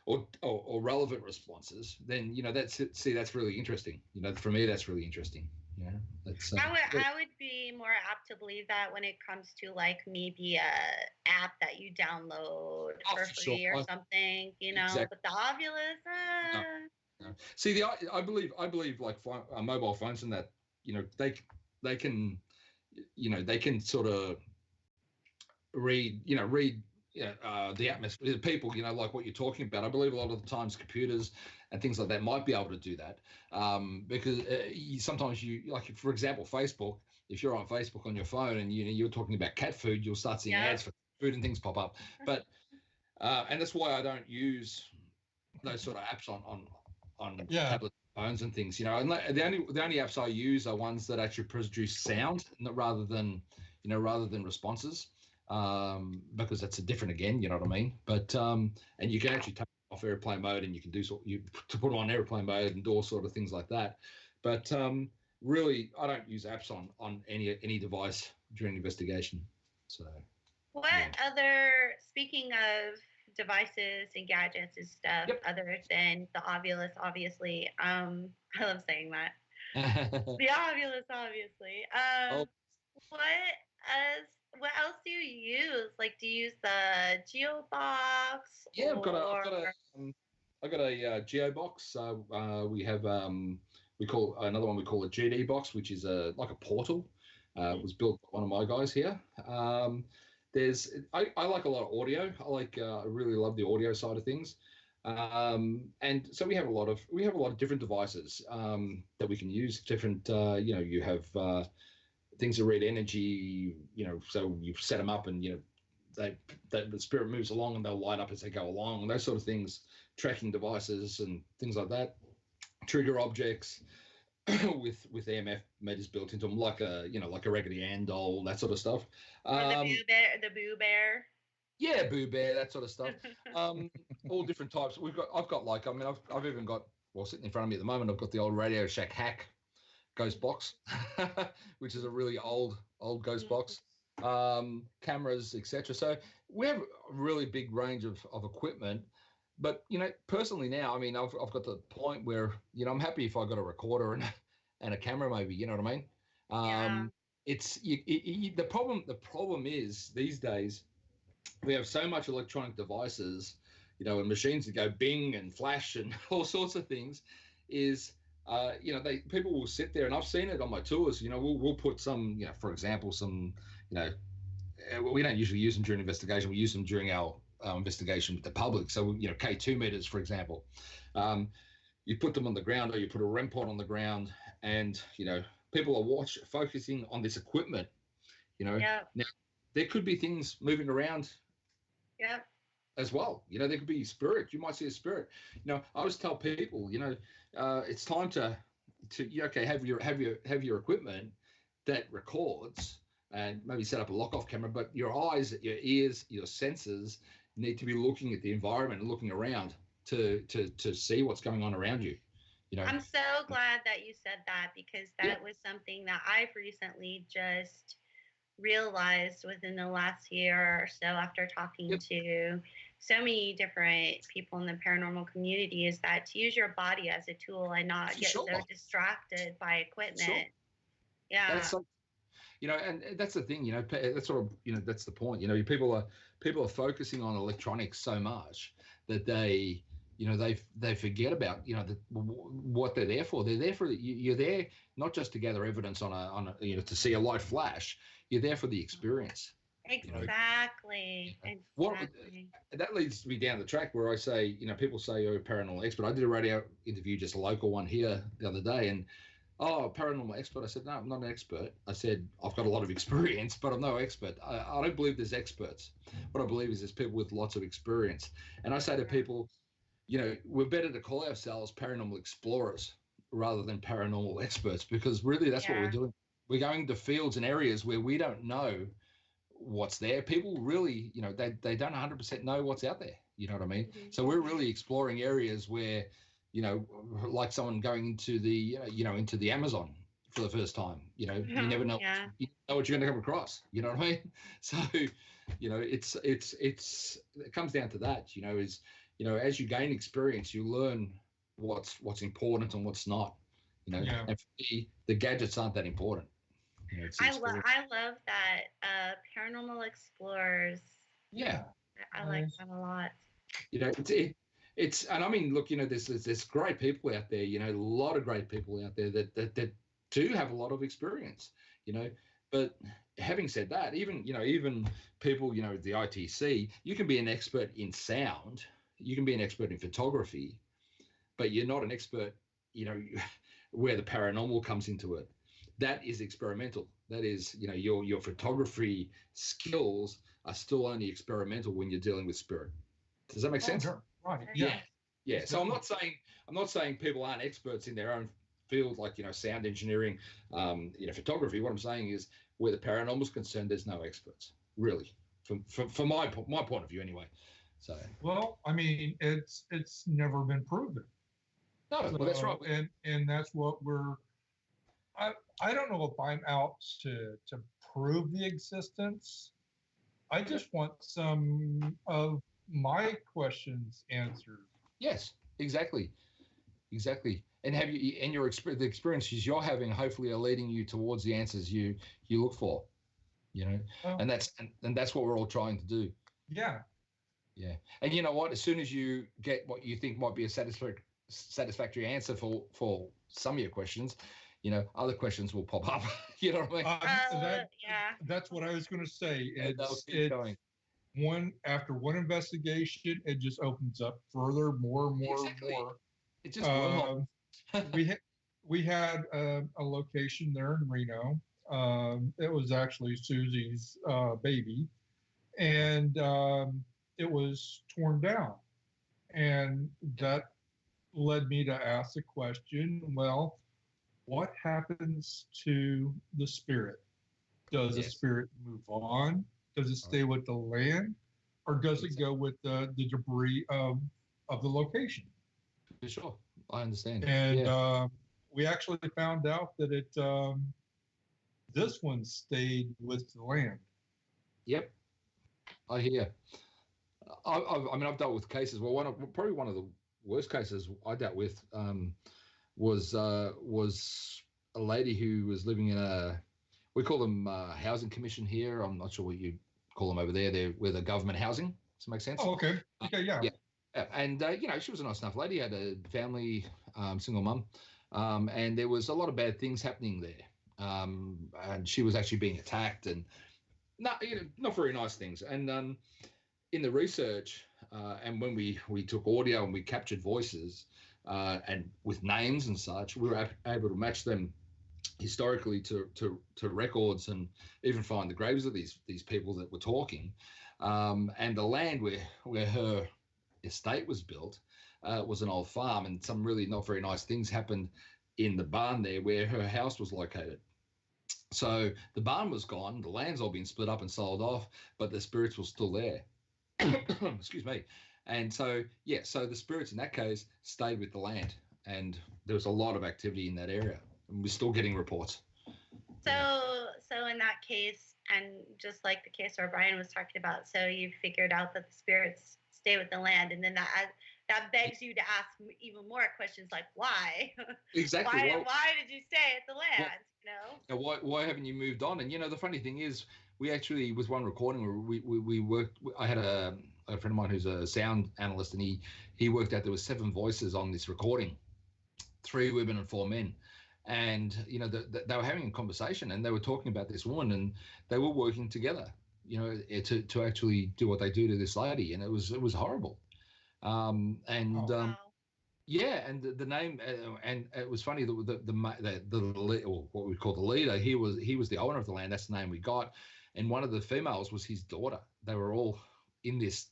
or relevant responses, then that's really interesting. For me, that's really interesting. That's I would be more apt to believe that when it comes to like maybe a app that you download for free or something, Exactly. But the Ovilus, No. See, I believe like mobile phones and that, they can sort of read the atmosphere, the people, like what you're talking about. I believe a lot of the times computers and things like that might be able to do that, because sometimes like, for example, Facebook, if you're on Facebook on your phone and you're talking about cat food, you'll start seeing ads for food and things pop up. But and that's why I don't use those sort of apps on tablet phones and things. And the only apps I use are ones that actually produce sound rather than responses. Because that's a different again, you know what I mean? But and you can actually take off airplane mode, and you can do to put on airplane mode and do all sort of things like that. But really, I don't use apps on any device during investigation. So speaking of devices and gadgets and stuff, other than the Ovilus, obviously, I love saying that. The Ovilus, obviously. What else do you use? Like, do you use the Geobox? Yeah, I've got a Geobox. We have we call another one, we call a GD box, which is like a portal. It was built by one of my guys here. I like a lot of audio. I really love the audio side of things. And so we have a lot of different devices that we can use. Different, you have things that read energy, so you set them up and, the spirit moves along and they'll light up as they go along, those sort of things, tracking devices and things like that, trigger objects with EMF meters built into them, like a Raggedy Ann doll, that sort of stuff. The Boo Bear. Yeah, Boo Bear, that sort of stuff. All different types. I've even got, sitting in front of me at the moment, I've got the old Radio Shack Hack ghost box, which is a really old ghost box, cameras, etc. So we have a really big range of equipment. But personally now, I've got to the point where I'm happy if I got a recorder and a camera, maybe. You know what I mean? It's the problem. The problem is these days we have so much electronic devices, and machines that go bing and flash and all sorts of things. People will sit there, and I've seen it on my tours. We'll put some, for example, some, we don't usually use them during investigation. We use them during our investigation with the public. So, K2 meters, for example, you put them on the ground, or you put a REM pod on the ground, and people are focusing on this equipment. Now there could be things moving around. Yeah. As well, there could be spirit. You might see a spirit. I always tell people, it's time to have your equipment that records, and maybe set up a lock-off camera. But your eyes, your ears, your senses need to be looking at the environment and looking around to see what's going on around you. I'm so glad that you said that, because that was something that I've recently just realized within the last year or so, after talking to so many different people in the paranormal community, is that to use your body as a tool and not get so distracted by equipment. Yeah. That's and that's the thing, that's sort of, that's the point. People are focusing on electronics so much that they forget about, what they're there for. They're there for, you're there not just to gather evidence on a to see a light flash. You're there for the experience. Exactly. That leads me down the track where I say, people say you're a paranormal expert. I did a radio interview, just a local one here the other day, and paranormal expert. I said, no, I'm not an expert. I said, I've got a lot of experience, but I'm no expert. I don't believe there's experts. What I believe is there's people with lots of experience. And I say to people, we're better to call ourselves paranormal explorers rather than paranormal experts, because really that's what we're doing. We're going to fields and areas where we don't know what's there. People really, they don't 100% know what's out there. You know what I mean? Mm-hmm. So we're really exploring areas where, you know, like someone going into the into the Amazon for the first time. You know, you never know. Yeah. You know what you're going to come across. You know what I mean? So, you know, it comes down to that. You know, is as you gain experience, you learn what's important and what's not. You know, Yeah. and for me, the gadgets aren't that important. You know, it's the I experience. love that Paranormal Explorers. Yeah. I like that a lot. You know, it's and I mean, look, you know, there's great people out there. You know, a lot of great people out there that do have a lot of experience. You know, but having said that, even people, you know, the ITC, you can be an expert in sound, you can be an expert in photography, but you're not an expert, you know, where the paranormal comes into it. That is experimental. That is, you know, your photography skills are still only experimental when you're dealing with spirit. Does that make sense? Sure. Right. Yeah. Yeah. So I'm not saying people aren't experts in their own field, like, you know, sound engineering, you know, photography. What I'm saying is, where the paranormal is concerned, there's no experts, really, from my point of view, anyway. So. Well, I mean, it's never been proven. No, well, that's right. And that's what I don't know if I'm out to prove the existence. I just want some of my questions answered. Yes, exactly. And the experiences you're having hopefully are leading you towards the answers you look for. You know, and that's what we're all trying to do. Yeah. Yeah. And you know what? As soon as you get what you think might be a satisfactory answer for some of your questions, you know, other questions will pop up. You know what I mean? That's what I was going to say. It's going. After one investigation, it just opens up further, more. It just we had a location there in Reno. It was actually Susie's baby, and it was torn down, and that led me to ask the question: well, what happens to the spirit? Does the spirit move on? Does it stay with the land, or does it go with the debris of the location? For sure, I understand. And we actually found out that this one stayed with the land. Yep, I hear. I mean, I've dealt with cases. Well, probably one of the worst cases I dealt with was a lady who was living in we call them housing commission here. I'm not sure what you call them over there. They're with the government housing. Does that make sense? Oh, okay. Okay, yeah. And you know, she was a nice enough lady. Had a family, single mum, and there was a lot of bad things happening there. And she was actually being attacked, and not very nice things. And in the research, and when we took audio and we captured voices, and with names and such, we were able to match them historically to records, and even find the graves of these people that were talking. And the land where her estate was built was an old farm, and some really not very nice things happened in the barn there where her house was located. So the barn was gone, the land's all been split up and sold off, but the spirits were still there. Excuse me. And so the spirits in that case stayed with the land, and there was a lot of activity in that area, and we're still getting reports. So in that case, and just like the case where Brian was talking about, so you figured out that the spirits stay with the land, and then that begs you to ask even more questions like why? Exactly. Why did you stay at the land? Why haven't you moved on? And the funny thing is, we actually, with one recording where we worked, I had a friend of mine who's a sound analyst, and he worked out there was 7 voices on this recording, 3 women and 4 men. And they were having a conversation, and they were talking about this woman, and they were working together, to actually do what they do to this lady, and it was horrible. Wow. Yeah, and the name, and it was funny that the what we call the leader, he was the owner of the land. That's the name we got, and one of the females was his daughter. They were all in this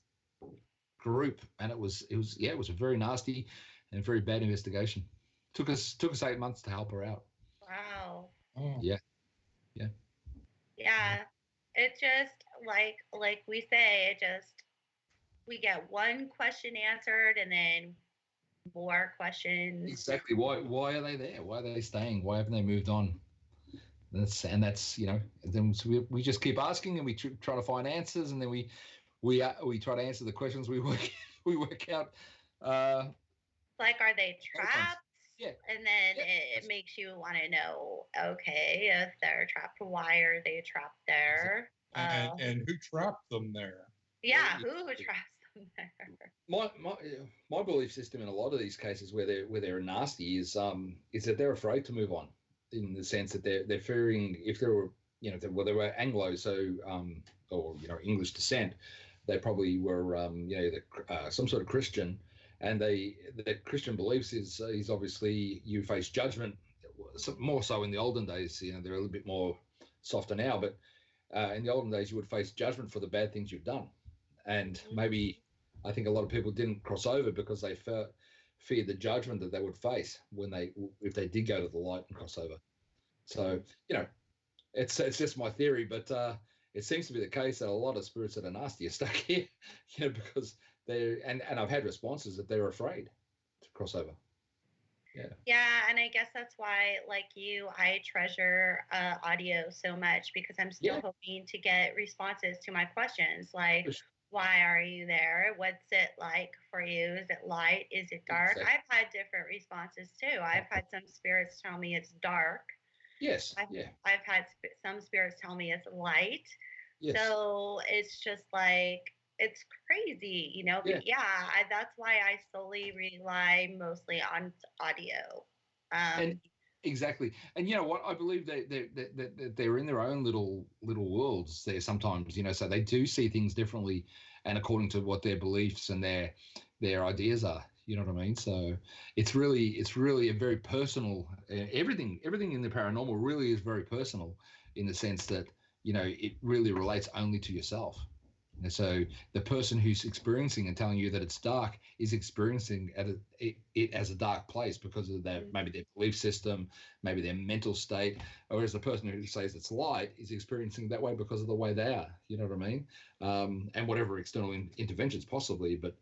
group, and it was a very nasty and very bad investigation. Took us 8 months to help her out. Wow. Oh. Yeah. It's just like we say, we get one question answered, and then more questions. Exactly. Why are they there? Why are they staying? Why haven't they moved on? That's then we just keep asking, and we try to find answers, and then we try to answer the questions. We work out. Like, are they trapped? Yeah. And then it makes you want to know, okay, if they're trapped, why are they trapped there? And who trapped them there? Yeah, who traps them there? My belief system in a lot of these cases where they're nasty is that they're afraid to move on, in the sense that they're fearing, if they were they were Anglo, so or English descent, they probably were some sort of Christian, and the Christian beliefs is obviously you face judgment, more so in the olden days. They're a little bit more softer now, but in the olden days you would face judgment for the bad things you've done, and maybe I think a lot of people didn't cross over because they feared the judgment that they would face if they did go to the light and cross over. So it's just my theory, but it seems to be the case that a lot of spirits that are nasty are stuck here, because they're and I've had responses that they're afraid to cross over. Yeah, and I guess that's why, like you, I treasure audio so much, because I'm still hoping to get responses to my questions, like, why are you there? What's it like for you? Is it light? Is it dark? Exactly. I've had different responses too. I've had some spirits tell me it's dark. Yes. I've had some spirits tell me it's light. Yes. So it's just like, it's crazy, But that's why I solely rely mostly on audio. And exactly, and what, I believe that they're in their own little worlds there sometimes. So they do see things differently, and according to what their beliefs and their ideas are. You know what I mean? So it's really a very personal. Everything in the paranormal really is very personal, in the sense that it really relates only to yourself. And so the person who's experiencing and telling you that it's dark is experiencing it as a dark place because of maybe their belief system, maybe their mental state, whereas the person who says it's light is experiencing it that way because of the way they are. You know what I mean? And whatever external interventions possibly, but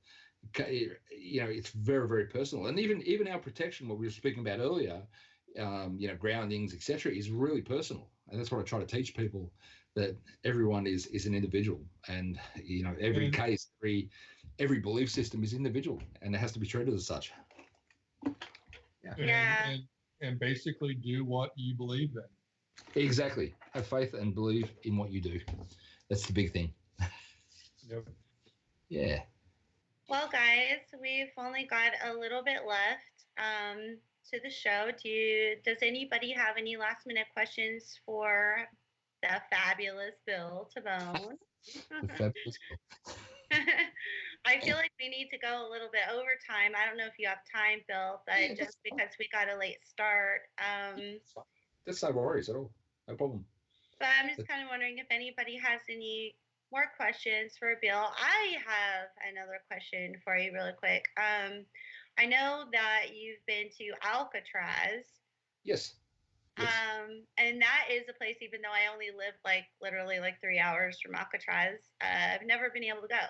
it's very, very personal. And even our protection, what we were speaking about earlier, groundings, etc., is really personal. And that's what I try to teach people, that everyone is an individual, and every case, every belief system is individual, and it has to be treated as such. And basically do what you believe in. Exactly. Have faith and believe in what you do. That's the big thing. Yep. Yeah. Well, guys, we've only got a little bit left to the show. Does anybody have any last minute questions for the fabulous Bill Tabone? The fabulous Bill. I feel like we need to go a little bit over time. I don't know if you have time, Bill, but just because we got a late start. That's no worries at all. No problem. But I'm just kind of wondering if anybody has any more questions for Bill. I have another question for you really quick. I know that you've been to Alcatraz. Yes. And that is a place, even though I only live literally 3 hours from Alcatraz, I've never been able to go.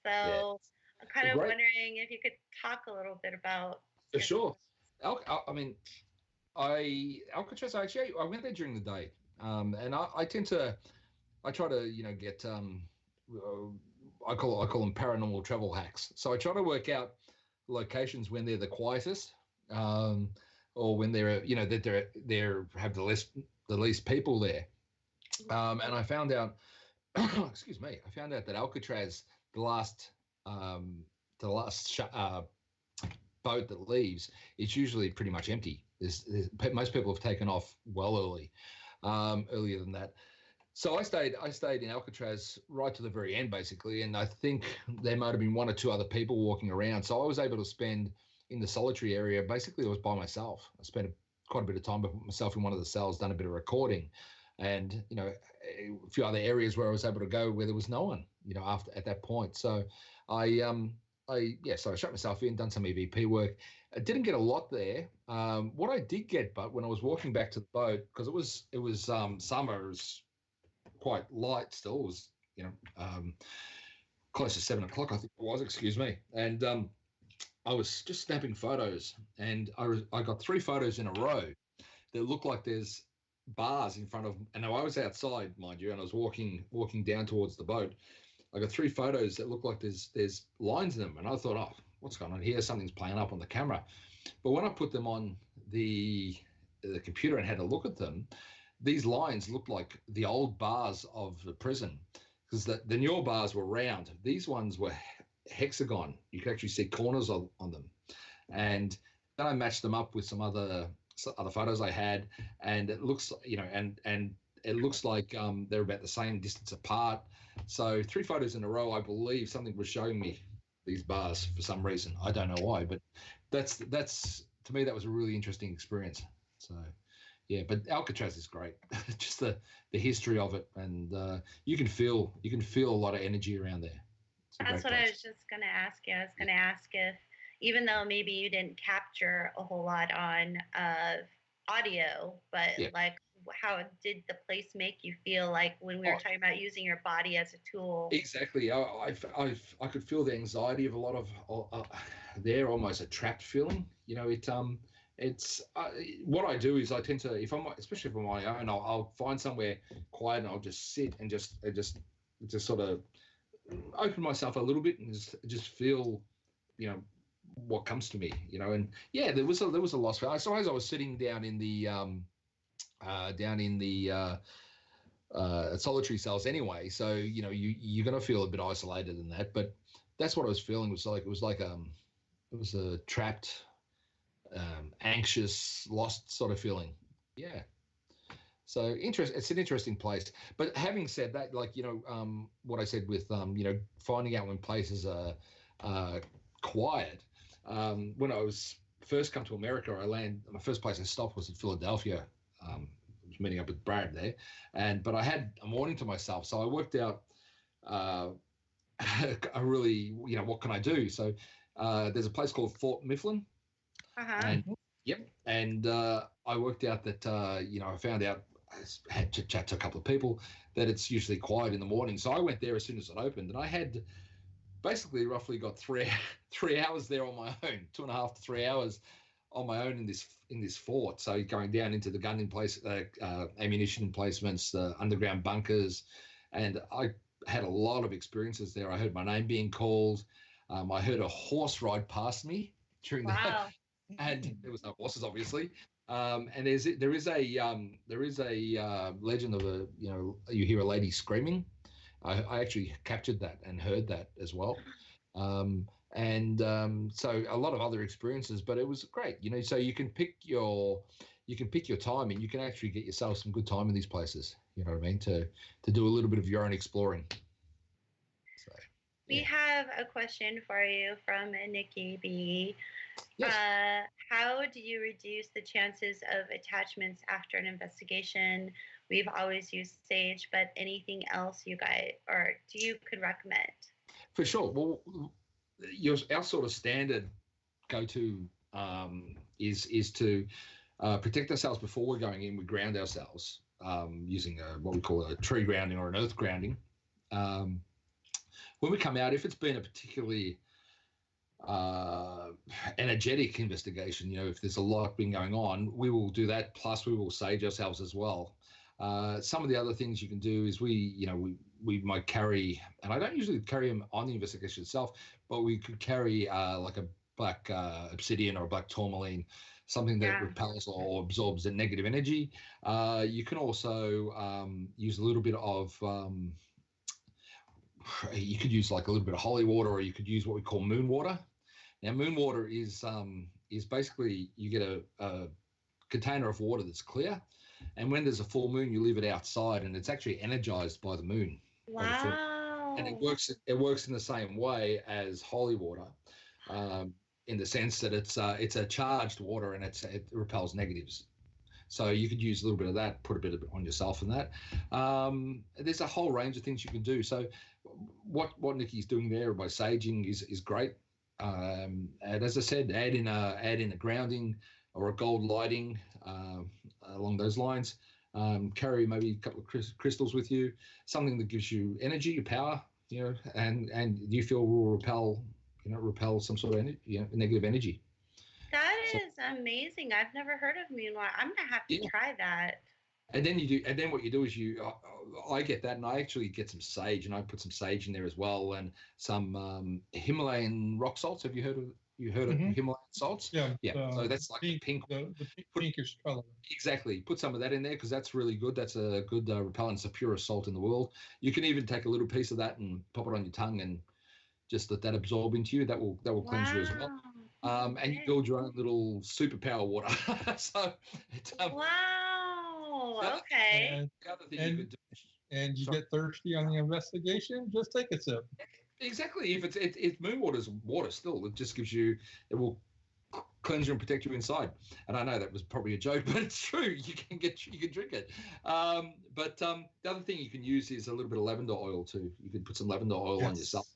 So I'm kind of wondering if you could talk a little bit about. For sure. Alcatraz, actually, I went there during the day. And I try to, get, I call them paranormal travel hacks. So I try to work out locations when they're the quietest, or when they're, that they're have the least people there. And I found out, excuse me, that Alcatraz, the last boat that leaves, it's usually pretty much empty. Most people have taken off well earlier than that. So I stayed in Alcatraz right to the very end, basically, and I think there might have been one or two other people walking around. So I was able to spend in the solitary area. Basically, I was by myself. I spent quite a bit of time by myself in one of the cells, done a bit of recording, and a few other areas where I was able to go where there was no one, at that point. So so I shut myself in, done some EVP work. I didn't get a lot there. What I did get, but when I was walking back to the boat, because it was summer, it was quite light still. It was close to 7 o'clock, I think it was. Excuse me. And I was just snapping photos, and I got 3 photos in a row that looked like there's bars in front of, and I was outside, mind you, and I was walking down towards the boat. I got 3 photos that look like there's lines in them, and I thought, oh, what's going on here? Something's playing up on the camera. But when I put them on the computer and had a look at them, these lines looked like the old bars of the prison, because the newer bars were round. These ones were hexagon. You could actually see corners on them. And then I matched them up with some other photos I had, and it looks, and it looks like they're about the same distance apart. So 3 photos in a row, I believe something was showing me these bars for some reason. I don't know why, but that's to me, that was a really interesting experience. So yeah, but Alcatraz is great. Just the history of it, and you can feel a lot of energy around there. That's what I was just going to ask you. I was going to ask if, even though maybe you didn't capture a whole lot on audio, but like, how did the place make you feel, like when we were talking about using your body as a tool? Exactly. I could feel the anxiety of a lot of there, almost a trapped feeling. It's what I do is I tend to, especially if I'm on my own, I'll find somewhere quiet and I'll just sit and just sort of open myself a little bit and just feel, what comes to me, and yeah, there was a loss. I suppose I was sitting down in the solitary cells anyway, so you're gonna feel a bit isolated in that. But that's what I was feeling. It was a trapped, anxious, lost sort of feeling. Yeah. So it's an interesting place. But having said that, like, what I said with finding out when places are quiet. When I was first come to America, my first place I stopped was in Philadelphia. I was meeting up with Brad there, but I had a morning to myself, so I worked out a really, what can I do? So there's a place called Fort Mifflin, and I worked out that I found out, I had to chat to a couple of people, that it's usually quiet in the morning. So I went there as soon as it opened, and I had basically roughly got 3 hours there on my own, 2.5 to 3 hours on my own in this fort. So going down into the gun ammunition emplacements, the underground bunkers, and I had a lot of experiences there. I heard my name being called. I heard a horse ride past me during that, and there was no horses, obviously. And there is a legend of you hear a lady screaming. I actually captured that and heard that as well. So a lot of other experiences, but it was great, so you can pick your time, and you can actually get yourself some good time in these places, you know what I mean, to do a little bit of your own exploring. So we have a question for you from Nikki B. Yes. How do you reduce the chances of attachments after an investigation? We've always used Sage, but anything else you guys could recommend? For sure. Well, our sort of standard go-to is to protect ourselves before we're going in. We ground ourselves using what we call a tree grounding or an earth grounding. When we come out, if it's been a particularly energetic investigation, if there's a lot been going on, we will do that. Plus, we will sage ourselves as well. Some of the other things you can do is we might carry, and I don't usually carry them on the investigation itself, but we could carry like a black obsidian or a black tourmaline, something that repels or absorbs the negative energy. You can also use a little bit of, you could use like a little bit of holy water, or you could use what we call moon water. Now, moon water is basically, you get a container of water that's clear, and when there's a full moon, you leave it outside, and it's actually energized by the moon. Wow! And it works in the same way as holy water, in the sense that it's a charged water, and it repels negatives. So you could use a little bit of that, put a bit of it on yourself, and that. There's a whole range of things you can do. So what Nikki's doing there by saging is great. And as I said, add in a grounding or a gold lighting along those lines. Carry maybe a couple of crystals with you, something that gives you energy, power, and you feel will repel repel some sort of negative energy. That is amazing. I've never heard of moon water. I'm gonna have to try that. And then what you do is I get that, and I actually get some sage, and I put some sage in there as well, and some Himalayan rock salts. Have you heard of Himalayan salts? Yeah. So that's like pink, the pinkish color. Exactly. Put some of that in there because that's really good. That's a good repellent. It's the purest salt in the world. You can even take a little piece of that and pop it on your tongue and just let that absorb into you. That will cleanse you as well. And you build your own little superpower water. So wow. Okay. The other thing you could do. And you get thirsty on the investigation, just take a sip. Exactly. If it's moon water's water still, it just gives you, it will cleanse you and protect you inside. And I know that was probably a joke, but it's true. You can drink it. But the other thing you can use is a little bit of lavender oil too. You can put some lavender oil on yourself,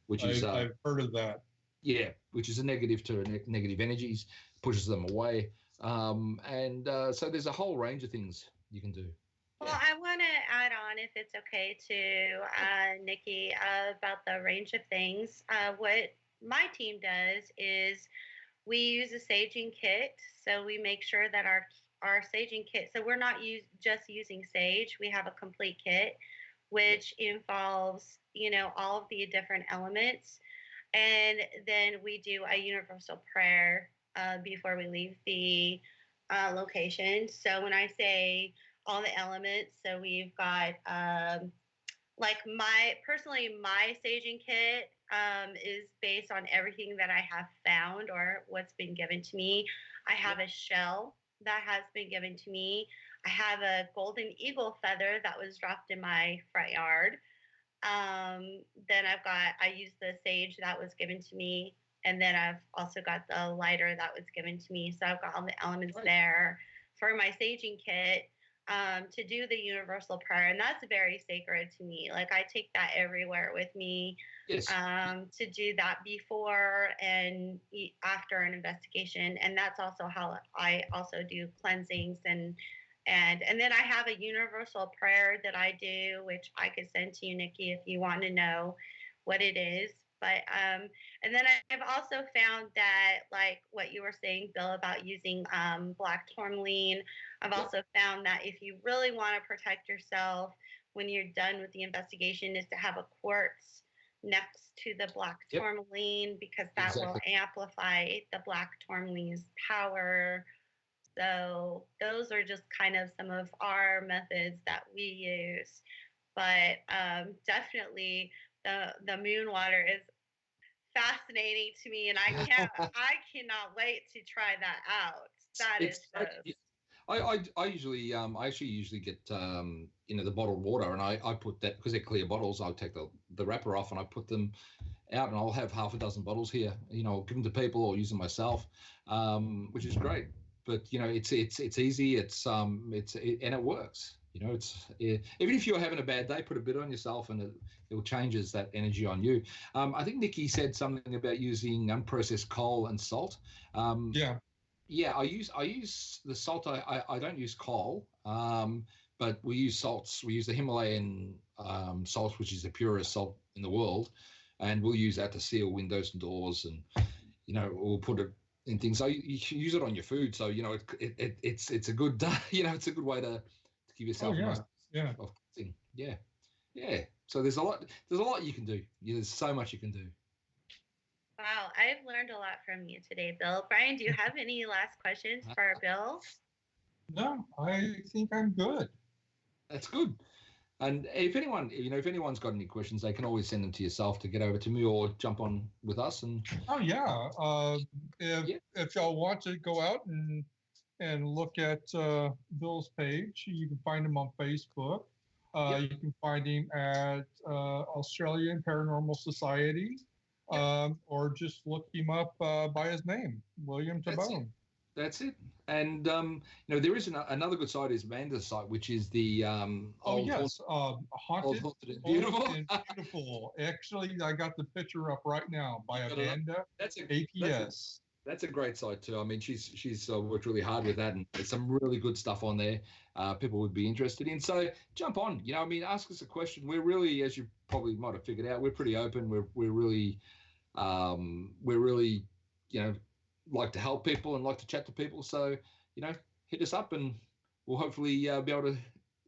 which is I've heard of that. Yeah, which is a negative to negative energies, pushes them away. So there's a whole range of things you can do. Well, I want to add on, if it's okay, to Nikki about the range of things. What my team does is we use a saging kit. So we make sure that our saging kit, so we're not just using sage. We have a complete kit, which involves, all of the different elements. And then we do a universal prayer before we leave the location. So when I say all the elements, so we've got my saging kit is based on everything that I have found or what's been given to me. I have a shell that has been given to me. I have a golden eagle feather that was dropped in my front yard. Then I use the sage that was given to me, and then I've also got the lighter that was given to me. So I've got all the elements there for my saging kit to do the universal prayer, and that's very sacred to me. Like I take that everywhere with me. Yes. To do that before and after an investigation, and that's also how I also do cleansings and then I have a universal prayer that I do, which I could send to you, Nikki, if you want to know what it is. But and then I've also found that, like what you were saying, Bill, about using black tourmaline, I've also found that if you really want to protect yourself when you're done with the investigation, is to have a quartz next to the black tourmaline, because that will amplify the black tourmaline's power. So those are just kind of some of our methods that we use. But definitely the moon water is fascinating to me, and I cannot wait to try that out. I usually get the bottled water, and I put that, because they're clear bottles. I'll take the wrapper off and I put them out, and I'll have half a dozen bottles here. Give them to people or use them myself, which is great. But it's easy. And it works. Even if you're having a bad day, put a bit on yourself, and it changes that energy on you. I think Nikki said something about using unprocessed coal and salt. Yeah, I use the salt. I don't use coal, but we use salts. We use the Himalayan salt, which is the purest salt in the world, and we'll use that to seal windows and doors, and we'll put it in things. So you can use it on your food. So it's a good it's a good way to give yourself a nice thing. Yeah. So there's a lot you can do. There's so much you can do. Wow, I've learned a lot from you today, Bill. Brian, do you have any last questions for Bill? No, I think I'm good. That's good. And if anyone's got any questions, they can always send them to yourself to get over to me, or jump on with us. And if y'all want to go out and look at Bill's page, you can find him on Facebook. You can find him at Australian Paranormal Society. Or just look him up by his name, William Tabone. That's it. And there is another good site, is Amanda's site, which is the Haunted and Beautiful. Beautiful. Actually, I got the picture up right now by Amanda. That's APS. That's a great site too. I mean, she's worked really hard with that, and there's some really good stuff on there. People would be interested in. So jump on. Ask us a question. We're really, as you probably might have figured out, we're pretty open. We're really We're really, like to help people and like to chat to people. So, hit us up and we'll hopefully be able to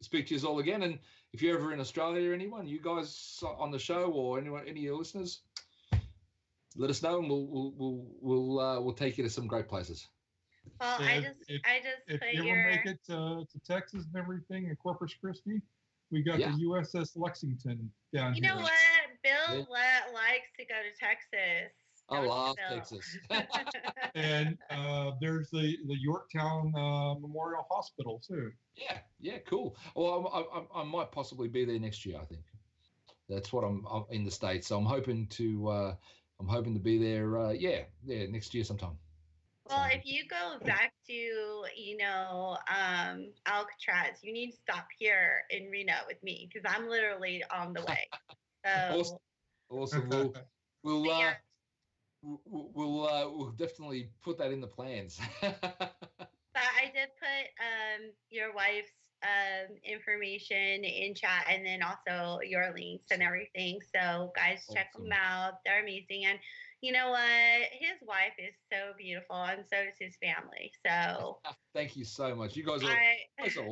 speak to you all again. And if you're ever in Australia, anyone, you guys on the show or anyone, any of your listeners, let us know and we'll take you to some great places. Well, If you ever make it to Texas and everything in Corpus Christi, we got the USS Lexington down here. You know what? Bill likes to go to Texas. I love Texas. And there's the Yorktown Memorial Hospital too. Yeah, cool. Well, I might possibly be there next year. I think that's what I'm in the States. So I'm hoping to be there. Next year sometime. Well, if you go back to, Alcatraz, you need to stop here in Reno with me because I'm literally on the way. So awesome. We'll definitely put that in the plans. But I did put your wife's information in chat and then also your links and everything. So guys, check them out. They're amazing. And you know what? His wife is so beautiful and so is his family. So thank you so much. You guys are awesome.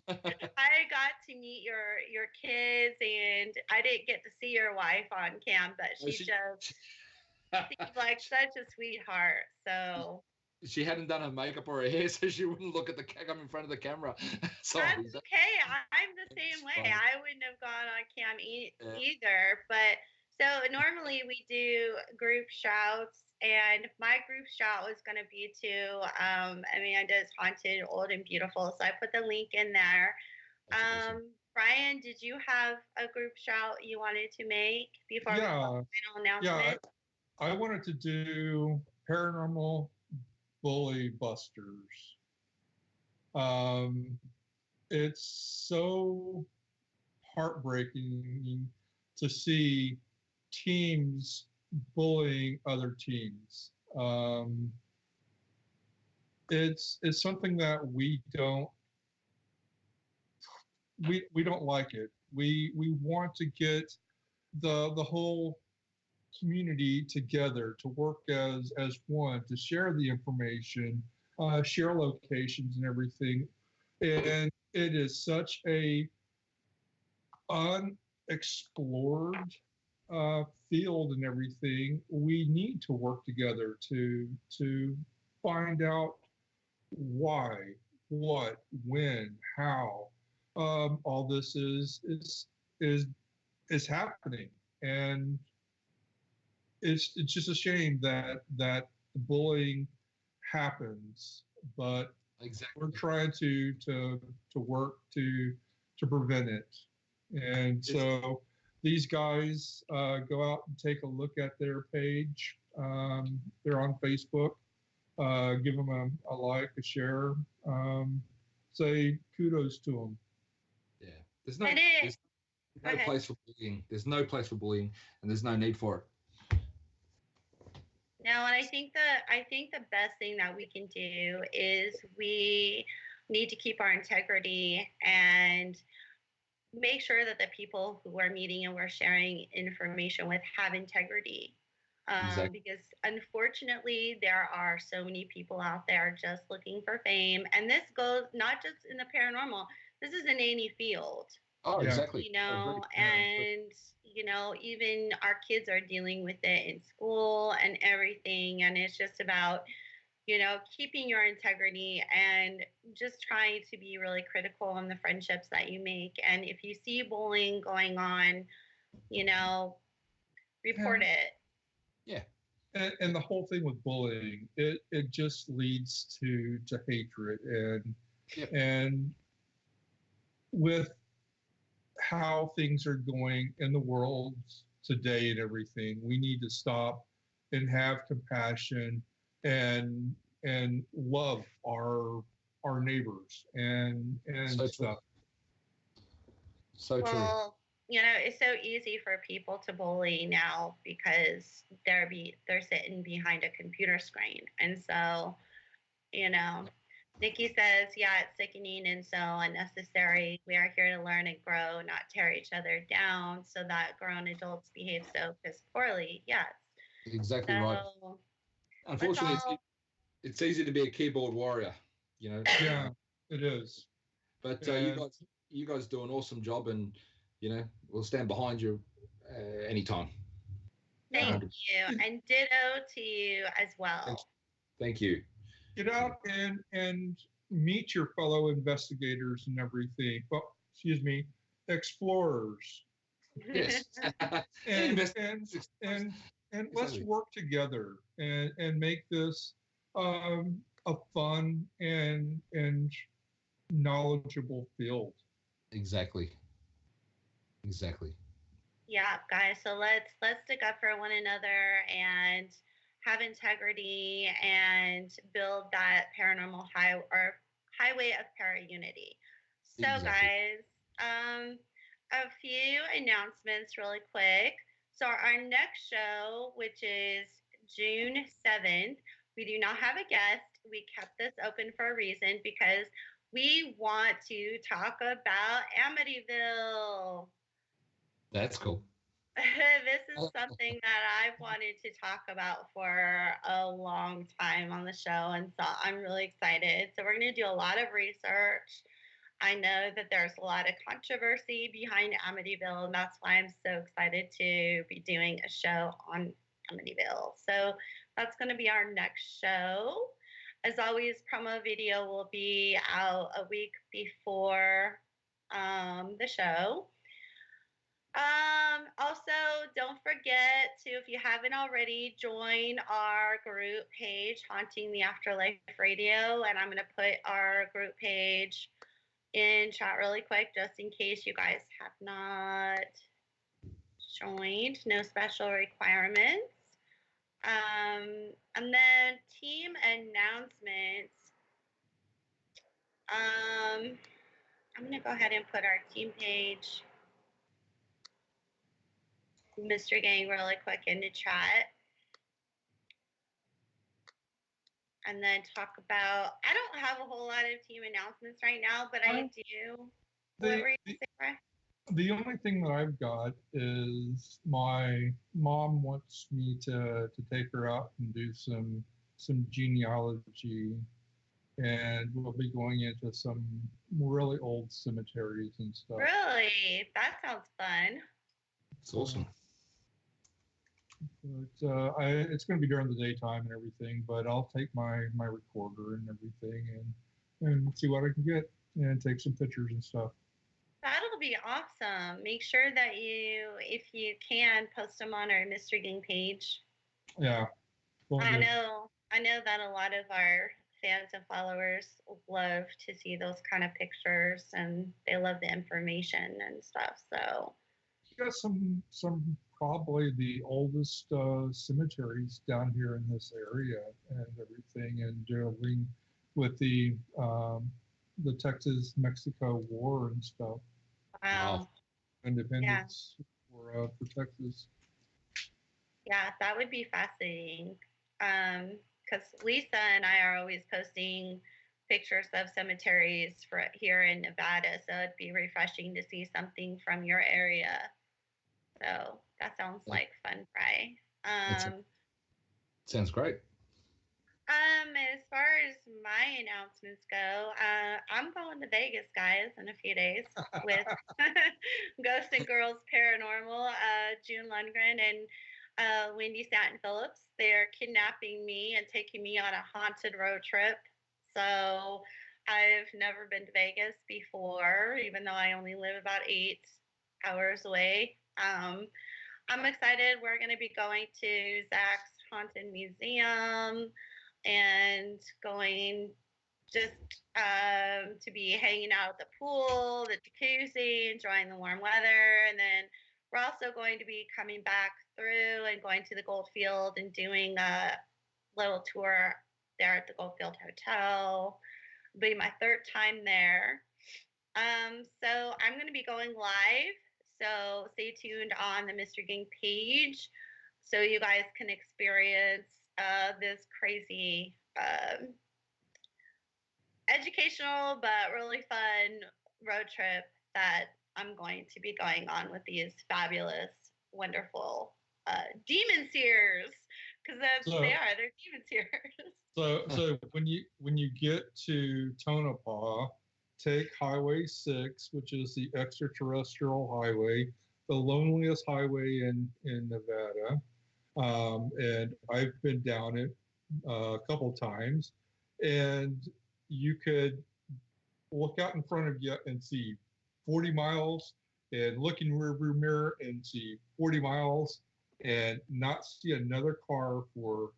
I got to meet your kids and I didn't get to see your wife on cam, but she just seems like such a sweetheart. So she hadn't done her makeup or her hair, so she wouldn't look at come in front of the camera. Sorry. That's okay. I'm the same way. I wouldn't have gone on cam either. But so normally we do group shouts, and my group shout was going to be to Amanda's Haunted, Old and Beautiful. So I put the link in there. Brian, did you have a group shout you wanted to make before we final announcement? Yeah, I wanted to do Paranormal Bully Busters. It's so heartbreaking to see teams bullying other teams. It's something that we don't like it. We want to get the whole community together to work as one, to share the information, share locations and everything. And it is such a unexplored field and everything. We need to work together to find out why, what, when, how all this is happening. And it's just a shame that the bullying happens, but we're trying to work to prevent it. And so these guys go out and take a look at their page. They're on Facebook. Give them a like, a share. Say kudos to them. Yeah, there's no place for bullying. There's no place for bullying, and there's no need for it. No, and I think the best thing that we can do is we need to keep our integrity and make sure that the people who we're meeting and we're sharing information with have integrity. Because unfortunately, there are so many people out there just looking for fame. And this goes not just in the paranormal, this is in any field. Oh, exactly. Even our kids are dealing with it in school and everything. And it's just about, keeping your integrity and just trying to be really critical on the friendships that you make. And if you see bullying going on, report it. Yeah. And the whole thing with bullying, it just leads to hatred. And with how things are going in the world today and everything, we need to stop and have compassion and love our neighbors and so stuff. So true. It's so easy for people to bully now because they're sitting behind a computer screen. And so, Nikki says, yeah, it's sickening and so unnecessary. We are here to learn and grow, not tear each other down so that grown adults behave so piss poorly. Yes. Exactly right. Unfortunately, it's easy to be a keyboard warrior, you know. Yeah, it is. But you guys do an awesome job, and you know we'll stand behind you anytime. Thank you, and ditto to you as well. Thank you. Get out and meet your fellow investigators and everything. Well, excuse me, explorers. Yes. and let's work together and make this a fun and knowledgeable field. Exactly. Yeah, guys. So let's stick up for one another and have integrity and build that paranormal highway of para-unity. So, guys, a few announcements really quick. So our next show, which is June 7th, we do not have a guest. We kept this open for a reason because we want to talk about Amityville. That's cool. This is something that I've wanted to talk about for a long time on the show, and so I'm really excited. So we're going to do a lot of research. I know that there's a lot of controversy behind Amityville, and that's why I'm so excited to be doing a show on Amityville. So that's going to be our next show. As always, promo video will be out a week before the show. Also, don't forget to, if you haven't already, join our group page, Haunting the Afterlife Radio, and I'm going to put our group page in chat really quick, just in case you guys have not joined. No special requirements. And then team announcements. I'm going to go ahead and put our team page, Mr. Gang, really quick into chat. And then talk about, I don't have a whole lot of team announcements right now, but I do. What were you going to say, Brian? The only thing that I've got is my mom wants me to take her out and do some genealogy, and we'll be going into some really old cemeteries and stuff. Really? That sounds fun. It's awesome. But it's going to be during the daytime and everything, but I'll take my recorder and everything and see what I can get and take some pictures and stuff. That'll be awesome. Make sure that you, if you can, post them on our Mr. Gang page. Yeah. I know that a lot of our fans and followers love to see those kind of pictures, and they love the information and stuff. So you got some probably the oldest cemeteries down here in this area and everything, and dealing with the Texas-Mexico War and stuff. Wow. Independence for Texas. Yeah, that would be fascinating. Because Lisa and I are always posting pictures of cemeteries for here in Nevada, so it'd be refreshing to see something from your area. So that sounds like fun, Bri. Sounds great. As far as my announcements go, I'm going to Vegas, guys, in a few days with Ghost and Girls Paranormal, June Lundgren and Wendy Stanton Phillips. They're kidnapping me and taking me on a haunted road trip. So I've never been to Vegas before, even though I only live about 8 hours away. I'm excited. We're going to be going to Zach's Haunted Museum and going just to be hanging out at the pool, the jacuzzi, enjoying the warm weather. And then we're also going to be coming back through and going to the Goldfield and doing a little tour there at the Goldfield Hotel. It'll be my 3rd time there. So I'm going to be going live. So stay tuned on the Mr. Gang page so you guys can experience this crazy educational but really fun road trip that I'm going to be going on with these fabulous, wonderful demon seers. Because So- they're demon tears. So when you get to Tonopah, take Highway 6, which is the extraterrestrial highway, the loneliest highway in Nevada. And I've been down it a couple times, and you could look out in front of you and see 40 miles, and look in rearview mirror and see 40 miles, and not see another car for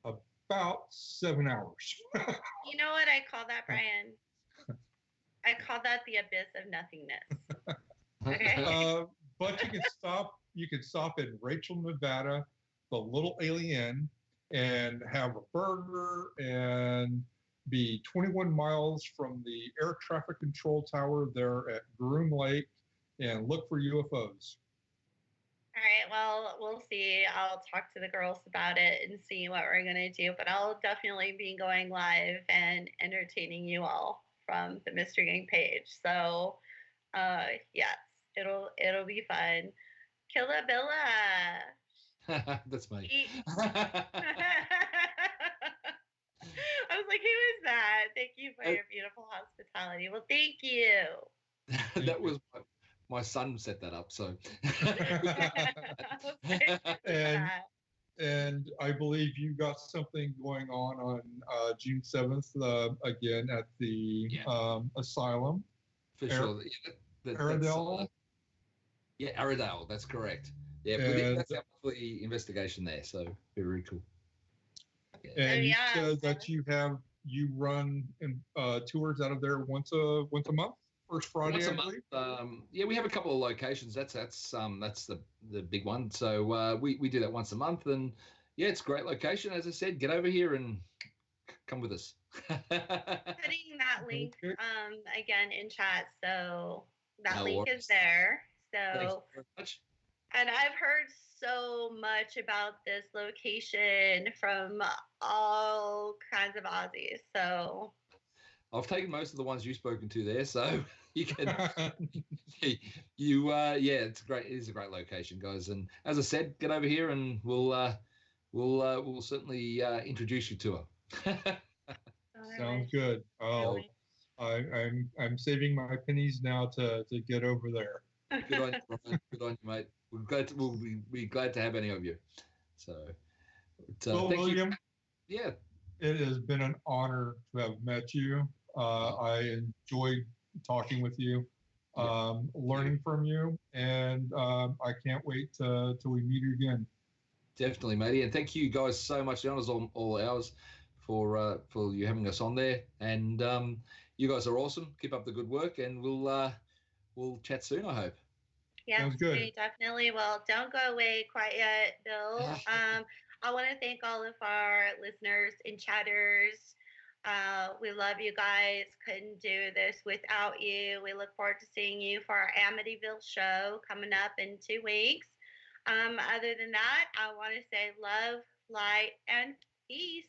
about 7 hours. You know what I call that, Brian? I call that the abyss of nothingness. Okay. But you can stop in Rachel, Nevada, the Little Alien, and have a burger and be 21 miles from the air traffic control tower there at Groom Lake and look for UFOs. All right, well, we'll see. I'll talk to the girls about it and see what we're going to do, but I'll definitely be going live and entertaining you all from the Mystery Gang page. So, yes, it'll be fun. Killabilla. That's me. I was like, who is that? Thank you for your beautiful hospitality. Well, thank you. That was my son set that up, so. And I believe you got something going on June 7th again at the asylum. For sure. Airedale. Airedale, that's correct. Yeah, And, that's our monthly investigation there, so very cool. And you said that you run tours out of there once a month, first Friday. Once a month. We have a couple of locations. That's the big one. So we do that once a month, and yeah, it's a great location. As I said, get over here and come with us. Putting that link again in chat, so that link worries. is there. Thanks So, very much. and I've heard so much about this location from all kinds of Aussies. So I've taken most of the ones you've spoken to there, so you can it's great. It is a great location, guys. And as I said, get over here and we'll certainly introduce you to her. Sounds good. Oh, I'm saving my pennies now to get over there. Good on you, Brian. Good on you, mate. We'll be glad to have any of you. So, Well, thank William, you. Yeah, it has been an honor to have met you. I enjoyed talking with you, learning from you, and I can't wait till we meet again. definitely, matey. And thank you guys so much. The honor's all ours for you having us on there. And you guys are awesome. Keep up the good work, and we'll chat soon, I hope. yeah, Sounds good. we definitely will. Don't go away quite yet, Bill. I want to thank all of our listeners and chatters. We love you guys. Couldn't do this without you. We look forward to seeing you for our Amityville show coming up in 2 weeks. Other than that, I want to say love, light, and peace.